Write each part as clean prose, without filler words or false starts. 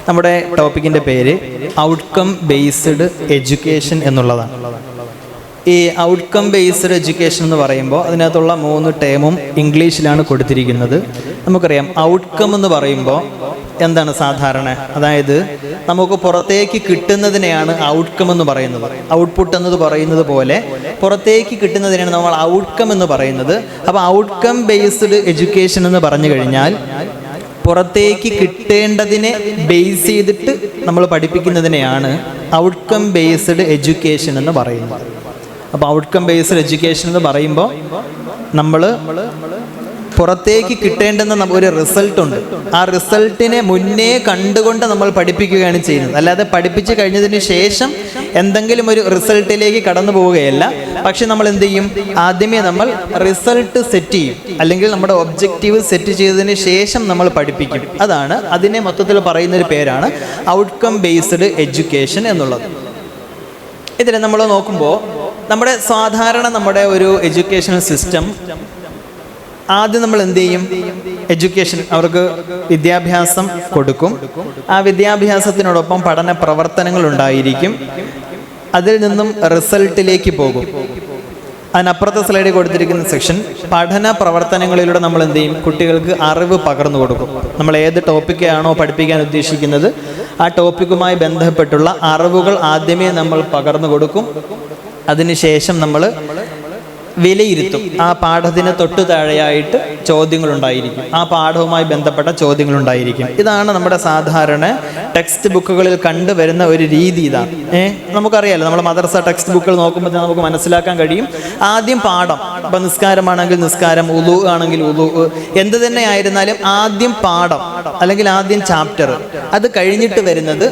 നമ്മുടെ ടോപ്പിക്കിൻ്റെ പേര് outcome based education എന്നുള്ളതാണ്. ഈ ഔട്ട്കം ബേസ്ഡ് എഡ്യൂക്കേഷൻ എന്ന് പറയുമ്പോൾ അതിനകത്തുള്ള 3 ടേമും ഇംഗ്ലീഷിലാണ് കൊടുത്തിരിക്കുന്നത്. നമുക്കറിയാം ഔട്ട്കം എന്ന് പറയുമ്പോൾ എന്താണ് സാധാരണ, അതായത് നമുക്ക് പുറത്തേക്ക് കിട്ടുന്നതിനെയാണ് ഔട്ട്കം എന്ന് പറയുന്നത്. ഔട്ട്പുട്ട് എന്നത് പറയുന്നത് പോലെ പുറത്തേക്ക് കിട്ടുന്നതിനാണ് നമ്മൾ ഔട്ട്കം എന്ന് പറയുന്നത്. അപ്പോൾ ഔട്ട്കം ബേസ്ഡ് എഡ്യൂക്കേഷൻ എന്ന് പറഞ്ഞു കഴിഞ്ഞാൽ പുറത്തേക്ക് കിട്ടേണ്ടതിനെ ബേസ് ചെയ്തിട്ട് നമ്മൾ പഠിപ്പിക്കുന്നതിനെയാണ് ഔട്ട്കം ബേസ്ഡ് എഡ്യൂക്കേഷൻ എന്ന് പറയുന്നത്. അപ്പോൾ ഔട്ട്കം ബേസ്ഡ് എഡ്യൂക്കേഷൻ എന്ന് പറയുമ്പോൾ നമ്മൾ പുറത്തേക്ക് കിട്ടേണ്ടുന്ന ഒരു റിസൾട്ട് ഉണ്ട്. ആ റിസൾട്ടിനെ മുന്നേ കണ്ടുകൊണ്ട് നമ്മൾ പഠിപ്പിക്കുകയാണ് ചെയ്യുന്നത്. അല്ലാതെ പഠിപ്പിച്ച് കഴിഞ്ഞതിന് ശേഷം എന്തെങ്കിലും ഒരു റിസൾട്ടിലേക്ക് കടന്നു പോവുകയല്ല. പക്ഷെ നമ്മൾ എന്ത് ചെയ്യും, ആദ്യമേ നമ്മൾ റിസൾട്ട് സെറ്റ് ചെയ്യും, അല്ലെങ്കിൽ നമ്മുടെ ഒബ്ജക്റ്റീവ് സെറ്റ് ചെയ്തതിന് ശേഷം നമ്മൾ പഠിപ്പിക്കും. അതാണ് അതിനെ മൊത്തത്തിൽ പറയുന്നൊരു പേരാണ് ഔട്ട്കം ബേസ്ഡ് എഡ്യൂക്കേഷൻ എന്നുള്ളത്. ഇതിൽ നമ്മൾ നോക്കുമ്പോൾ നമ്മുടെ ഒരു എഡ്യൂക്കേഷണൽ സിസ്റ്റം ആദ്യം നമ്മൾ എന്ത് ചെയ്യും, എഡ്യൂക്കേഷൻ അവർക്ക് വിദ്യാഭ്യാസം കൊടുക്കും. ആ വിദ്യാഭ്യാസത്തിനോടൊപ്പം പഠന പ്രവർത്തനങ്ങൾ ഉണ്ടായിരിക്കും. അതിൽ നിന്നും റിസൾട്ടിലേക്ക് പോകും. അതിനപ്പുറത്തെ സ്ലൈഡിൽ കൊടുത്തിരിക്കുന്ന സെക്ഷൻ പഠന പ്രവർത്തനങ്ങളിലൂടെ നമ്മൾ എന്ത് ചെയ്യും, കുട്ടികൾക്ക് അറിവ് പകർന്നു കൊടുക്കും. നമ്മൾ ഏത് ടോപ്പിക്കാണോ പഠിപ്പിക്കാൻ ഉദ്ദേശിക്കുന്നത് ആ ടോപ്പിക്കുമായി ബന്ധപ്പെട്ടുള്ള അറിവുകൾ ആദ്യമേ നമ്മൾ പകർന്നു കൊടുക്കും. അതിനുശേഷം നമ്മൾ വിലയിരുത്തും. ആ പാഠത്തിന് തൊട്ടു താഴെയായിട്ട് ചോദ്യങ്ങളുണ്ടായിരിക്കും, ആ പാഠവുമായി ബന്ധപ്പെട്ട ചോദ്യങ്ങളുണ്ടായിരിക്കും. ഇതാണ് നമ്മുടെ സാധാരണ ടെക്സ്റ്റ് ബുക്കുകളിൽ കണ്ടുവരുന്ന ഒരു രീതി. ഇതാണ് നമുക്കറിയാലോ, നമ്മൾ മദ്രസ ടെക്സ്റ്റ് ബുക്കുകൾ നോക്കുമ്പോൾ നമുക്ക് മനസ്സിലാക്കാൻ കഴിയും. ആദ്യം പാഠം, ഇപ്പം നിസ്കാരമാണെങ്കിൽ നിസ്കാരം, ഉളു ആണെങ്കിൽ ഉളു, എന്ത് തന്നെ ആയിരുന്നാലും ആദ്യം പാഠം അല്ലെങ്കിൽ ആദ്യം ചാപ്റ്റർ, അത് കഴിഞ്ഞിട്ട് വരുന്നത്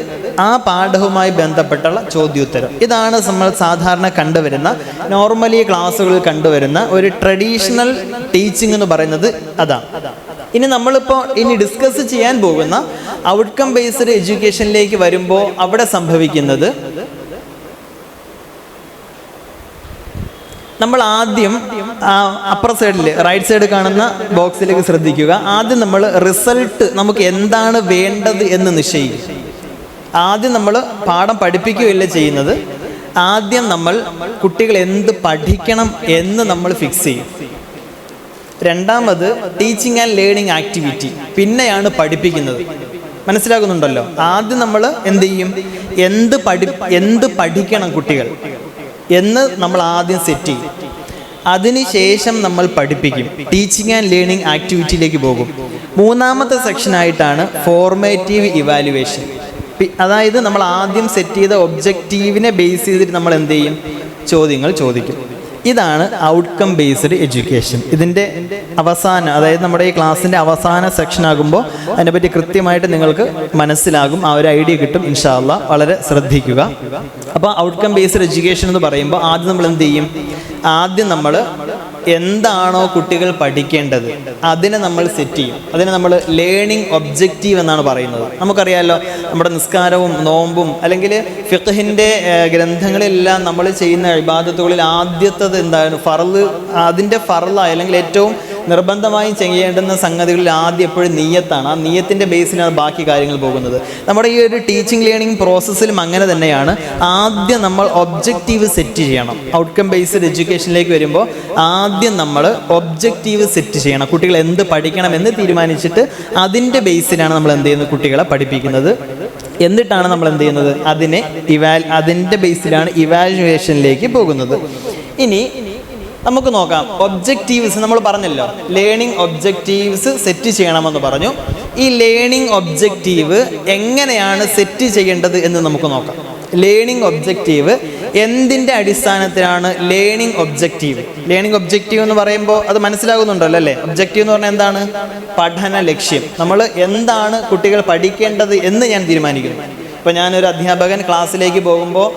ആ പാഠവുമായി ബന്ധപ്പെട്ടുള്ള ചോദ്യോത്തരം. ഇതാണ് നമ്മൾ സാധാരണ കണ്ടുവരുന്ന, നോർമലി ക്ലാസ്സുകളിൽ കണ്ടുവരുന്ന ഒരു ട്രഡീഷണൽ ടീച്ചിങ് എന്ന് പറയുന്നത് അതാണ്. ഇനി നമ്മളിപ്പോൾ ഡിസ്കസ് ചെയ്യാൻ പോകുന്ന ഔട്ട്കം ബേസ്ഡ് എഡ്യൂക്കേഷനിലേക്ക് വരുമ്പോൾ അവിടെ സംഭവിക്കുന്നത്, നമ്മൾ ആദ്യം അപ്പർ സൈഡിൽ റൈറ്റ് സൈഡ് കാണുന്ന ബോക്സിലേക്ക് ശ്രദ്ധിക്കുക. ആദ്യം നമ്മൾ റിസൾട്ട്, നമുക്ക് എന്താണ് വേണ്ടത് എന്ന് നിശ്ചയിക്കും. ആദ്യം നമ്മൾ പാഠം പഠിപ്പിക്കുകയല്ല ചെയ്യുന്നത്, ആദ്യം നമ്മൾ കുട്ടികൾ എന്ത് പഠിക്കണം എന്ന് നമ്മൾ ഫിക്സ് ചെയ്യും. രണ്ടാമത് ടീച്ചിങ് ആൻഡ് ലേണിംഗ് ആക്ടിവിറ്റി, പിന്നെയാണ് പഠിപ്പിക്കുന്നത്. മനസ്സിലാകുന്നുണ്ടല്ലോ? ആദ്യം നമ്മൾ എന്ത് ചെയ്യും, എന്ത് പഠിക്കണം കുട്ടികൾ എന്ന് നമ്മൾ ആദ്യം സെറ്റ് ചെയ്യും. അതിനുശേഷം നമ്മൾ പഠിപ്പിക്കും, ടീച്ചിങ് ആൻഡ് ലേണിംഗ് ആക്ടിവിറ്റിയിലേക്ക് പോകും. മൂന്നാമത്തെ സെക്ഷനായിട്ടാണ് ഫോർമേറ്റീവ് ഇവാലുവേഷൻ. അതായത് നമ്മൾ ആദ്യം സെറ്റ് ചെയ്ത ഒബ്ജക്റ്റീവിനെ ബേസ് ചെയ്തിട്ട് നമ്മൾ എന്ത് ചെയ്യും, ചോദ്യങ്ങൾ ചോദിക്കും. ഇതാണ് ഔട്ട്കം ബേസ്ഡ് എഡ്യൂക്കേഷൻ. ഇതിൻ്റെ അവസാനം, അതായത് നമ്മുടെ ഈ ക്ലാസ്സിൻ്റെ അവസാന സെക്ഷൻ ആകുമ്പോൾ അതിനെപ്പറ്റി കൃത്യമായിട്ട് നിങ്ങൾക്ക് മനസ്സിലാകും, ആ ഒരു ഐഡിയ കിട്ടും ഇൻഷാ അല്ലാഹ്. വളരെ ശ്രദ്ധിക്കുക. അപ്പോൾ ഔട്ട്കം ബേസ്ഡ് എഡ്യൂക്കേഷൻ എന്ന് പറയുമ്പോൾ ആദ്യം നമ്മൾ എന്ത് ചെയ്യും, ആദ്യം നമ്മൾ എന്താണോ കുട്ടികൾ പഠിക്കേണ്ടത് അതിനെ നമ്മൾ സെറ്റ് ചെയ്യും. അതിനെ നമ്മൾ ലേണിംഗ് ഒബ്ജക്റ്റീവ് എന്നാണ് പറയുന്നത്. നമുക്കറിയാമല്ലോ, നമ്മുടെ നിസ്കാരവും നോമ്പും അല്ലെങ്കിൽ ഫിഖ്ഹിൻ്റെ ഗ്രന്ഥങ്ങളിലെല്ലാം നമ്മൾ ചെയ്യുന്ന ഇബാദത്തുകളിൽ ആദ്യത്തത് എന്താണ്, ഫർള്. അതിൻ്റെ ഫർളായ അല്ലെങ്കിൽ ഏറ്റവും നിർബന്ധമായും ചെയ്യേണ്ടുന്ന സംഗതികളിൽ ആദ്യം എപ്പോഴും നീയത്താണ്. ആ നീയത്തിൻ്റെ ബേസിലാണ് ബാക്കി കാര്യങ്ങൾ പോകുന്നത്. നമ്മുടെ ഈ ഒരു ടീച്ചിങ് ലേണിംഗ് പ്രോസസ്സിലും അങ്ങനെ തന്നെയാണ്. ആദ്യം നമ്മൾ ഒബ്ജക്റ്റീവ് സെറ്റ് ചെയ്യണം. ഔട്ട്കം ബേസ്ഡ് എഡ്യൂക്കേഷനിലേക്ക് വരുമ്പോൾ ആദ്യം നമ്മൾ ഒബ്ജക്റ്റീവ് സെറ്റ് ചെയ്യണം. കുട്ടികൾ എന്ത് പഠിക്കണമെന്ന് തീരുമാനിച്ചിട്ട് അതിൻ്റെ ബേസിലാണ് നമ്മൾ എന്ത് ചെയ്യുന്നത്, കുട്ടികളെ പഠിപ്പിക്കുന്നത്. എന്നിട്ടാണ് നമ്മൾ എന്ത് ചെയ്യുന്നത്, അതിൻ്റെ ബേസിലാണ് ഇവാലുവേഷനിലേക്ക് പോകുന്നത്. ഇനി നമുക്ക് നോക്കാം, ഒബ്ജക്റ്റീവ്സ് നമ്മൾ പറഞ്ഞല്ലോ, ലേണിംഗ് ഒബ്ജക്റ്റീവ്സ് സെറ്റ് ചെയ്യണമെന്ന് പറഞ്ഞു. ഈ ലേണിംഗ് ഒബ്ജക്റ്റീവ് എങ്ങനെയാണ് സെറ്റ് ചെയ്യേണ്ടത് എന്ന് നമുക്ക് നോക്കാം. ലേണിംഗ് ഒബ്ജക്റ്റീവ് എന്തിൻ്റെ അടിസ്ഥാനത്തിലാണ് ലേണിംഗ് ഒബ്ജക്റ്റീവ്? ലേണിംഗ് ഒബ്ജക്റ്റീവ് എന്ന് പറയുമ്പോൾ അത് മനസ്സിലാകുന്നുണ്ടല്ലോ അല്ലേ? ഒബ്ജക്റ്റീവ് എന്ന് പറഞ്ഞാൽ എന്താണ്, പഠന ലക്ഷ്യം. നമ്മൾ എന്താണ് കുട്ടികൾ പഠിക്കേണ്ടത് എന്ന് ഞാൻ തീരുമാനിക്കുന്നു. ഇപ്പോൾ ഞാനൊരു അധ്യാപകൻ ക്ലാസ്സിലേക്ക് പോകുമ്പോൾ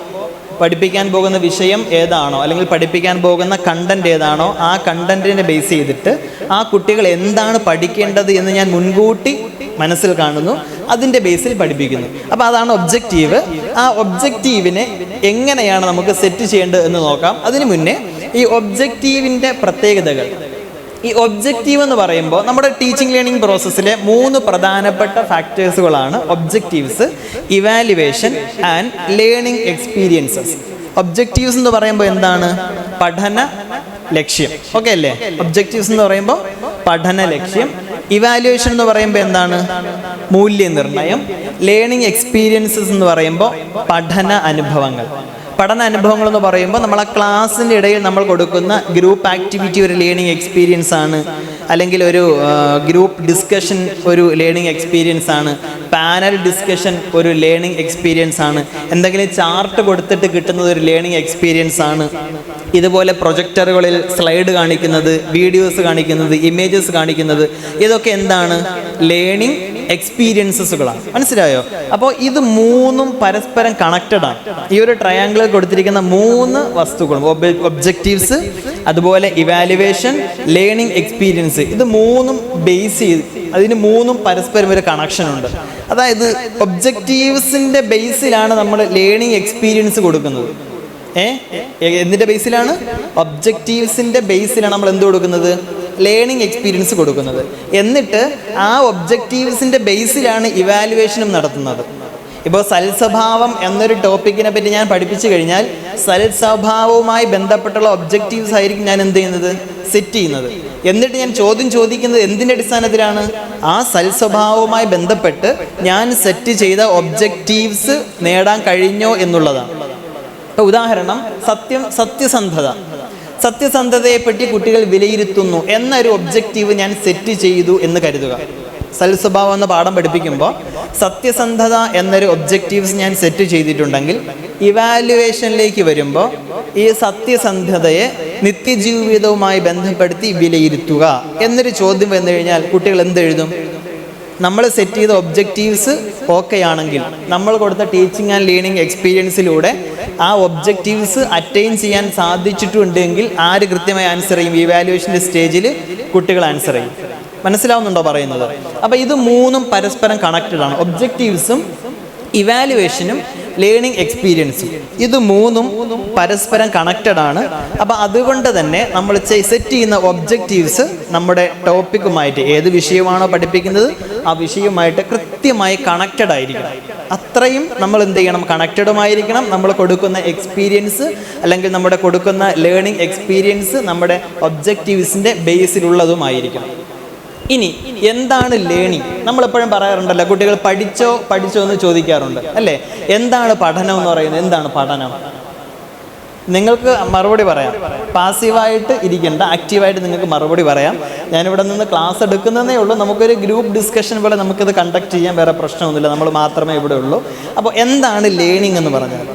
പഠിപ്പിക്കാൻ പോകുന്ന വിഷയം ഏതാണോ അല്ലെങ്കിൽ പഠിപ്പിക്കാൻ പോകുന്ന കണ്ടന്റ് ഏതാണോ ആ കണ്ടന്റിനെ ബേസ് ചെയ്തിട്ട് ആ കുട്ടികൾ എന്താണ് പഠിക്കേണ്ടത് എന്ന് ഞാൻ മുൻകൂട്ടി മനസ്സിൽ കാണുന്നു, അതിൻ്റെ ബേസിൽ പഠിപ്പിക്കുന്നു. അപ്പോൾ അതാണ് ഒബ്ജക്റ്റീവ്. ആ ഒബ്ജക്റ്റീവിനെ എങ്ങനെയാണ് നമുക്ക് സെറ്റ് ചെയ്യേണ്ടത് എന്ന് നോക്കാം. അതിനു മുന്നേ ഈ ഒബ്ജക്റ്റീവിൻ്റെ പ്രത്യേകതകൾ, ഈ ഒബ്ജക്റ്റീവ് എന്ന് പറയുമ്പോൾ നമ്മുടെ ടീച്ചിങ് ലേണിംഗ് പ്രോസസ്സിലെ 3 പ്രധാനപ്പെട്ട ഫാക്ടേഴ്സുകളാണ് objectives, evaluation and learning experiences. Objectives എന്ന് പറയുമ്പോൾ എന്താണ്? പഠന ലക്ഷ്യം. ഓക്കെ അല്ലേ? ഒബ്ജക്റ്റീവ്സ് എന്ന് പറയുമ്പോൾ പഠന ലക്ഷ്യം. ഇവാലുവേഷൻ എന്ന് പറയുമ്പോൾ എന്താണ്? മൂല്യനിർണ്ണയം. ലേണിംഗ് എക്സ്പീരിയൻസസ് എന്ന് പറയുമ്പോൾ പഠന അനുഭവങ്ങൾ. പഠന അനുഭവങ്ങൾ എന്ന് പറയുമ്പോൾ നമ്മൾ ആ ക്ലാസ്സിൻ്റെ ഇടയിൽ നമ്മൾ കൊടുക്കുന്ന ഗ്രൂപ്പ് ആക്ടിവിറ്റി ഒരു ലേണിംഗ് എക്സ്പീരിയൻസ് ആണ്, അല്ലെങ്കിൽ ഒരു ഗ്രൂപ്പ് ഡിസ്കഷൻ ഒരു ലേണിംഗ് എക്സ്പീരിയൻസ് ആണ്, പാനൽ ഡിസ്കഷൻ ഒരു ലേണിംഗ് എക്സ്പീരിയൻസ് ആണ്, എന്തെങ്കിലും ചാർട്ട് കൊടുത്തിട്ട് കിട്ടുന്നത് ഒരു ലേണിംഗ് എക്സ്പീരിയൻസ് ആണ്. ഇതുപോലെ പ്രൊജക്ടറുകളിൽ സ്ലൈഡ് കാണിക്കുന്നത്, വീഡിയോസ് കാണിക്കുന്നത്, ഇമേജസ് കാണിക്കുന്നത്, ഇതൊക്കെ എന്താണ്? ലേണിംഗ് എക്സ്പീരിയൻസസുകളാണ്. മനസ്സിലായോ? അപ്പോൾ ഇത് 3ഉം പരസ്പരം കണക്റ്റഡ് ആണ്. ഈ ഒരു ട്രയാങ്കിളിൽ കൊടുത്തിരിക്കുന്ന 3 വസ്തുക്കളും, ഒബ്ജക്റ്റീവ്സ്, അതുപോലെ ഇവാലുവേഷൻ, ലേണിംഗ് എക്സ്പീരിയൻസ്, ഇത് 3ഉം ബേസ് ചെയ്ത് അതിന് 3ഉം പരസ്പരം ഒരു കണക്ഷൻ ഉണ്ട്. അതായത് ഒബ്ജക്റ്റീവ്സിൻ്റെ ബേസിലാണ് നമ്മൾ ലേണിംഗ് എക്സ്പീരിയൻസ് കൊടുക്കുന്നത്. എന്തിൻ്റെ ബേസിലാണ്? ഒബ്ജക്റ്റീവ്സിൻ്റെ ബേസിലാണ് നമ്മൾ എന്ത് കൊടുക്കുന്നത്? ലേണിംഗ് എക്സ്പീരിയൻസ് കൊടുക്കുന്നത്. എന്നിട്ട് ആ ഒബ്ജക്റ്റീവ്സിൻ്റെ ബേസിലാണ് ഇവാലുവേഷനും നടത്തുന്നത്. ഇപ്പോൾ സൽസ്വഭാവം എന്നൊരു ടോപ്പിക്കിനെ പറ്റി ഞാൻ പഠിപ്പിച്ചു കഴിഞ്ഞാൽ സൽസ്വഭാവവുമായി ബന്ധപ്പെട്ടുള്ള ഒബ്ജക്റ്റീവ്സ് ആയിരിക്കും ഞാൻ എന്ത് ചെയ്യുന്നത്? സെറ്റ് ചെയ്യുന്നത്. എന്നിട്ട് ഞാൻ ചോദ്യം ചോദിക്കുന്നത് എന്തിൻ്റെ അടിസ്ഥാനത്തിലാണ്? ആ സൽസ്വഭാവവുമായി ബന്ധപ്പെട്ട് ഞാൻ സെറ്റ് ചെയ്ത ഒബ്ജക്റ്റീവ്സ് നേടാൻ കഴിഞ്ഞോ എന്നുള്ളതാണ്. ഉദാഹരണം, സത്യസന്ധതയെപ്പറ്റി കുട്ടികൾ വിലയിരുത്തുന്നു എന്നൊരു ഒബ്ജക്റ്റീവ് ഞാൻ സെറ്റ് ചെയ്തു എന്ന് കരുതുക. സൽസ്വഭാവം എന്ന പാഠം പഠിപ്പിക്കുമ്പോൾ സത്യസന്ധത എന്നൊരു ഒബ്ജക്റ്റീവ്സ് ഞാൻ സെറ്റ് ചെയ്തിട്ടുണ്ടെങ്കിൽ ഇവാലുവേഷനിലേക്ക് വരുമ്പോൾ ഈ സത്യസന്ധതയെ നിത്യജീവിതവുമായി ബന്ധപ്പെടുത്തി വിലയിരുത്തുക എന്നൊരു ചോദ്യം വന്നു കഴിഞ്ഞാൽ കുട്ടികൾ എന്തെഴുതും? നമ്മൾ സെറ്റ് ചെയ്ത ഒബ്ജക്റ്റീവ്സ് ഓക്കെ ആണെങ്കിൽ, നമ്മൾ കൊടുത്ത ടീച്ചിങ് ആൻഡ് ലേണിംഗ് എക്സ്പീരിയൻസിലൂടെ ആ ഒബ്ജക്റ്റീവ്സ് അറ്റൈൻ ചെയ്യാൻ സാധിച്ചിട്ടുണ്ടെങ്കിൽ ആര് കൃത്യമായി ആൻസർ ചെയ്യും? ഇവാലുവേഷൻ്റെ സ്റ്റേജിൽ കുട്ടികൾ ആൻസർ ചെയ്യും. മനസ്സിലാവുന്നുണ്ടോ പറയുന്നത്? അപ്പോൾ ഇത് 3ഉം പരസ്പരം കണക്റ്റഡ് ആണ്. ഒബ്ജക്റ്റീവ്സും ഇവാലുവേഷനും ലേണിംഗ് എക്സ്പീരിയൻസും ഇത് 3ഉം പരസ്പരം കണക്റ്റഡ് ആണ്. അപ്പോൾ അതുകൊണ്ട് തന്നെ നമ്മൾ സെറ്റ് ചെയ്യുന്ന ഒബ്ജക്റ്റീവ്സ് നമ്മുടെ ടോപ്പിക്കുമായിട്ട്, ഏത് വിഷയമാണോ പഠിപ്പിക്കുന്നത് ആ വിഷയവുമായിട്ട് കൃത്യമായി കണക്റ്റഡ് ആയിരിക്കണം. അത്രയും നമ്മൾ എന്ത് ചെയ്യണം? കണക്റ്റഡുമായിരിക്കണം. നമ്മൾ കൊടുക്കുന്ന എക്സ്പീരിയൻസ് അല്ലെങ്കിൽ നമ്മുടെ കൊടുക്കുന്ന ലേണിംഗ് എക്സ്പീരിയൻസ് നമ്മുടെ ഒബ്ജക്റ്റീവ്സിൻ്റെ ബേസിലുള്ളതുമായിരിക്കണം. ഇനി എന്താണ് ലേണിംഗ്? നമ്മളെപ്പോഴും പറയാറുണ്ടല്ലോ, കുട്ടികൾ പഠിച്ചോ എന്ന് ചോദിക്കാറുണ്ട് അല്ലേ? എന്താണ് പഠനം എന്ന് പറയുന്നത്? എന്താണ് പഠനം? നിങ്ങൾക്ക് മറുപടി പറയാം. പാസീവായിട്ട് ഇരിക്കേണ്ട, ആക്റ്റീവായിട്ട് നിങ്ങൾക്ക് മറുപടി പറയാം. ഞാനിവിടെ നിന്ന് ക്ലാസ് എടുക്കുന്നതേ ഉള്ളൂ. നമുക്കൊരു ഗ്രൂപ്പ് ഡിസ്കഷൻ പോലെ നമുക്കിത് കണ്ടക്ട് ചെയ്യാൻ വേറെ പ്രശ്നമൊന്നുമില്ല. നമ്മൾ മാത്രമേ ഇവിടെ ഉള്ളൂ. അപ്പോൾ എന്താണ് ലേണിംഗ് എന്ന് പറഞ്ഞാൽ?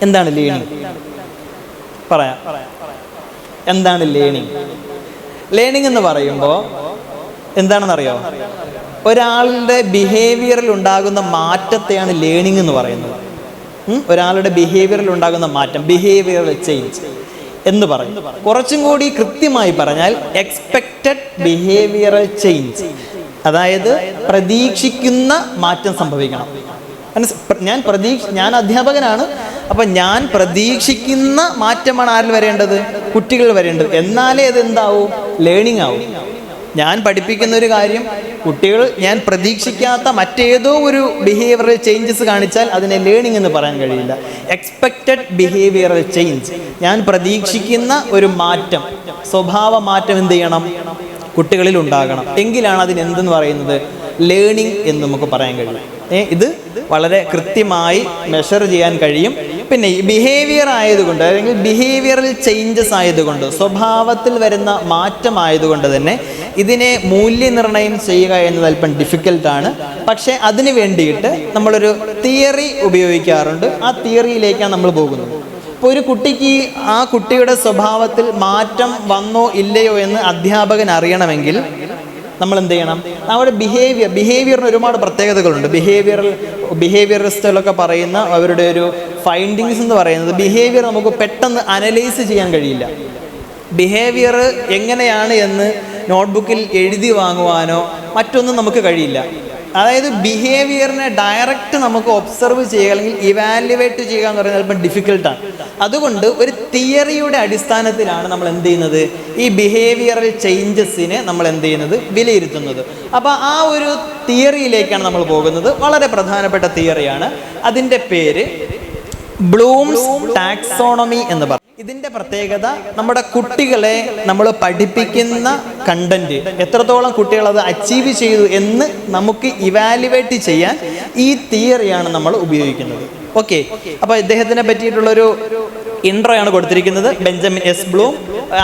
എന്താണ് ലേണിംഗ്? പറയാം. എന്താണ് ലേണിംഗ്? ലേണിംഗ് എന്ന് പറയുമ്പോൾ എന്താണെന്നറിയോ? ഒരാളുടെ ബിഹേവിയറിൽ ഉണ്ടാകുന്ന മാറ്റത്തെയാണ് ലേണിംഗ് എന്ന് പറയുന്നത്. ഒരാളുടെ ബിഹേവിയറിൽ ഉണ്ടാകുന്ന മാറ്റം, ബിഹേവിയറൽ ചേഞ്ച് എന്ന് പറയും. കുറച്ചും കൂടി കൃത്യമായി പറഞ്ഞാൽ എക്സ്പെക്റ്റഡ് ബിഹേവിയറൽ ചേഞ്ച്, അതായത് പ്രതീക്ഷിക്കുന്ന മാറ്റം സംഭവിക്കണം. ഞാൻ അധ്യാപകനാണ്. അപ്പം ഞാൻ പ്രതീക്ഷിക്കുന്ന മാറ്റമാണ് ആരിൽ വരേണ്ടത്? കുട്ടികൾ വരേണ്ടത്. എന്നാലേ അത് എന്താവും? ലേണിംഗ് ആവും. ഞാൻ പഠിപ്പിക്കുന്ന ഒരു കാര്യം കുട്ടികൾ ഞാൻ പ്രതീക്ഷിക്കാത്ത മറ്റേതോ ഒരു ബിഹേവിയറൽ ചേഞ്ചസ് കാണിച്ചാൽ അതിനെ ലേണിംഗ് എന്ന് പറയാൻ കഴിയില്ല. എക്സ്പെക്റ്റഡ് ബിഹേവിയറൽ ചേഞ്ച്, ഞാൻ പ്രതീക്ഷിക്കുന്ന ഒരു മാറ്റം, സ്വഭാവ മാറ്റം എന്ത് ചെയ്യണം? കുട്ടികളിൽ ഉണ്ടാകണം. എങ്കിലാണ് അതിനെന്തെന്ന് പറയുന്നത്? ലേണിംഗ് എന്ന് നമുക്ക് പറയാൻ കഴിയും. ഇത് വളരെ കൃത്യമായി മെഷർ ചെയ്യാൻ കഴിയും. പിന്നെ ഈ ബിഹേവിയർ ആയതുകൊണ്ട്, അല്ലെങ്കിൽ ബിഹേവിയറൽ ചേഞ്ചസ് ആയതുകൊണ്ട്, സ്വഭാവത്തിൽ വരുന്ന മാറ്റമായതുകൊണ്ട് തന്നെ ഇതിനെ മൂല്യനിർണ്ണയം ചെയ്യുക എന്നത് അല്പം ഡിഫിക്കൽട്ടാണ്. പക്ഷേ അതിന് വേണ്ടിയിട്ട് നമ്മളൊരു തിയറി ഉപയോഗിക്കാറുണ്ട്. ആ തിയറിയിലേക്കാണ് നമ്മൾ പോകുന്നത്. ഇപ്പോൾ ഒരു കുട്ടിക്ക് ആ കുട്ടിയുടെ സ്വഭാവത്തിൽ മാറ്റം വന്നോ ഇല്ലയോ എന്ന് അധ്യാപകൻ അറിയണമെങ്കിൽ നമ്മൾ എന്ത് ചെയ്യണം? നമ്മുടെ ബിഹേവിയറിന് ഒരുപാട് പ്രത്യേകതകളുണ്ട്. ബിഹേവിയറിസ്റ്റുകളൊക്കെ പറയുന്ന അവരുടെ ഒരു ഫൈൻഡിങ്സ് എന്ന് പറയുന്നത്, ബിഹേവിയർ നമുക്ക് പെട്ടെന്ന് അനലൈസ് ചെയ്യാൻ കഴിയില്ല. ബിഹേവിയർ എങ്ങനെയാണ് എന്ന് നോട്ട്ബുക്കിൽ എഴുതി വാങ്ങുവാനോ മറ്റൊന്നും നമുക്ക് കഴിയില്ല. അതായത് ബിഹേവിയറിനെ ഡയറക്റ്റ് നമുക്ക് ഒബ്സർവ് ചെയ്യുക അല്ലെങ്കിൽ ഇവാലുവേറ്റ് ചെയ്യുക എന്ന് പറയുന്നത് അല്പം ഡിഫിക്കൽട്ടാണ്. അതുകൊണ്ട് ഒരു തിയറിയുടെ അടിസ്ഥാനത്തിലാണ് നമ്മൾ എന്ത് ചെയ്യുന്നത്, ഈ ബിഹേവിയറൽ ചേഞ്ചസിനെ നമ്മൾ എന്ത് ചെയ്യുന്നത്, വിലയിരുത്തുന്നത്. അപ്പോൾ ആ ഒരു തിയറിയിലേക്കാണ് നമ്മൾ പോകുന്നത്. വളരെ പ്രധാനപ്പെട്ട തിയറിയാണ്. അതിൻ്റെ പേര് ബ്ലൂംസ് ടാക്സോണമി എന്ന് പറയും. ഇതിൻ്റെ പ്രത്യേകത, നമ്മുടെ കുട്ടികളെ നമ്മൾ പഠിപ്പിക്കുന്ന കണ്ടന്റ് എത്രത്തോളം കുട്ടികൾ അത് അച്ചീവ് ചെയ്തു എന്ന് നമുക്ക് ഇവാലുവേറ്റ് ചെയ്യാൻ ഈ തിയറിയാണ് നമ്മൾ ഉപയോഗിക്കുന്നത്. ഓക്കെ, അപ്പോൾ ഇദ്ദേഹത്തിനെ പറ്റിയിട്ടുള്ളൊരു ഇൻട്രോ ആണ് കൊടുത്തിരിക്കുന്നത്. ബെഞ്ചമിൻ എസ് ബ്ലൂം,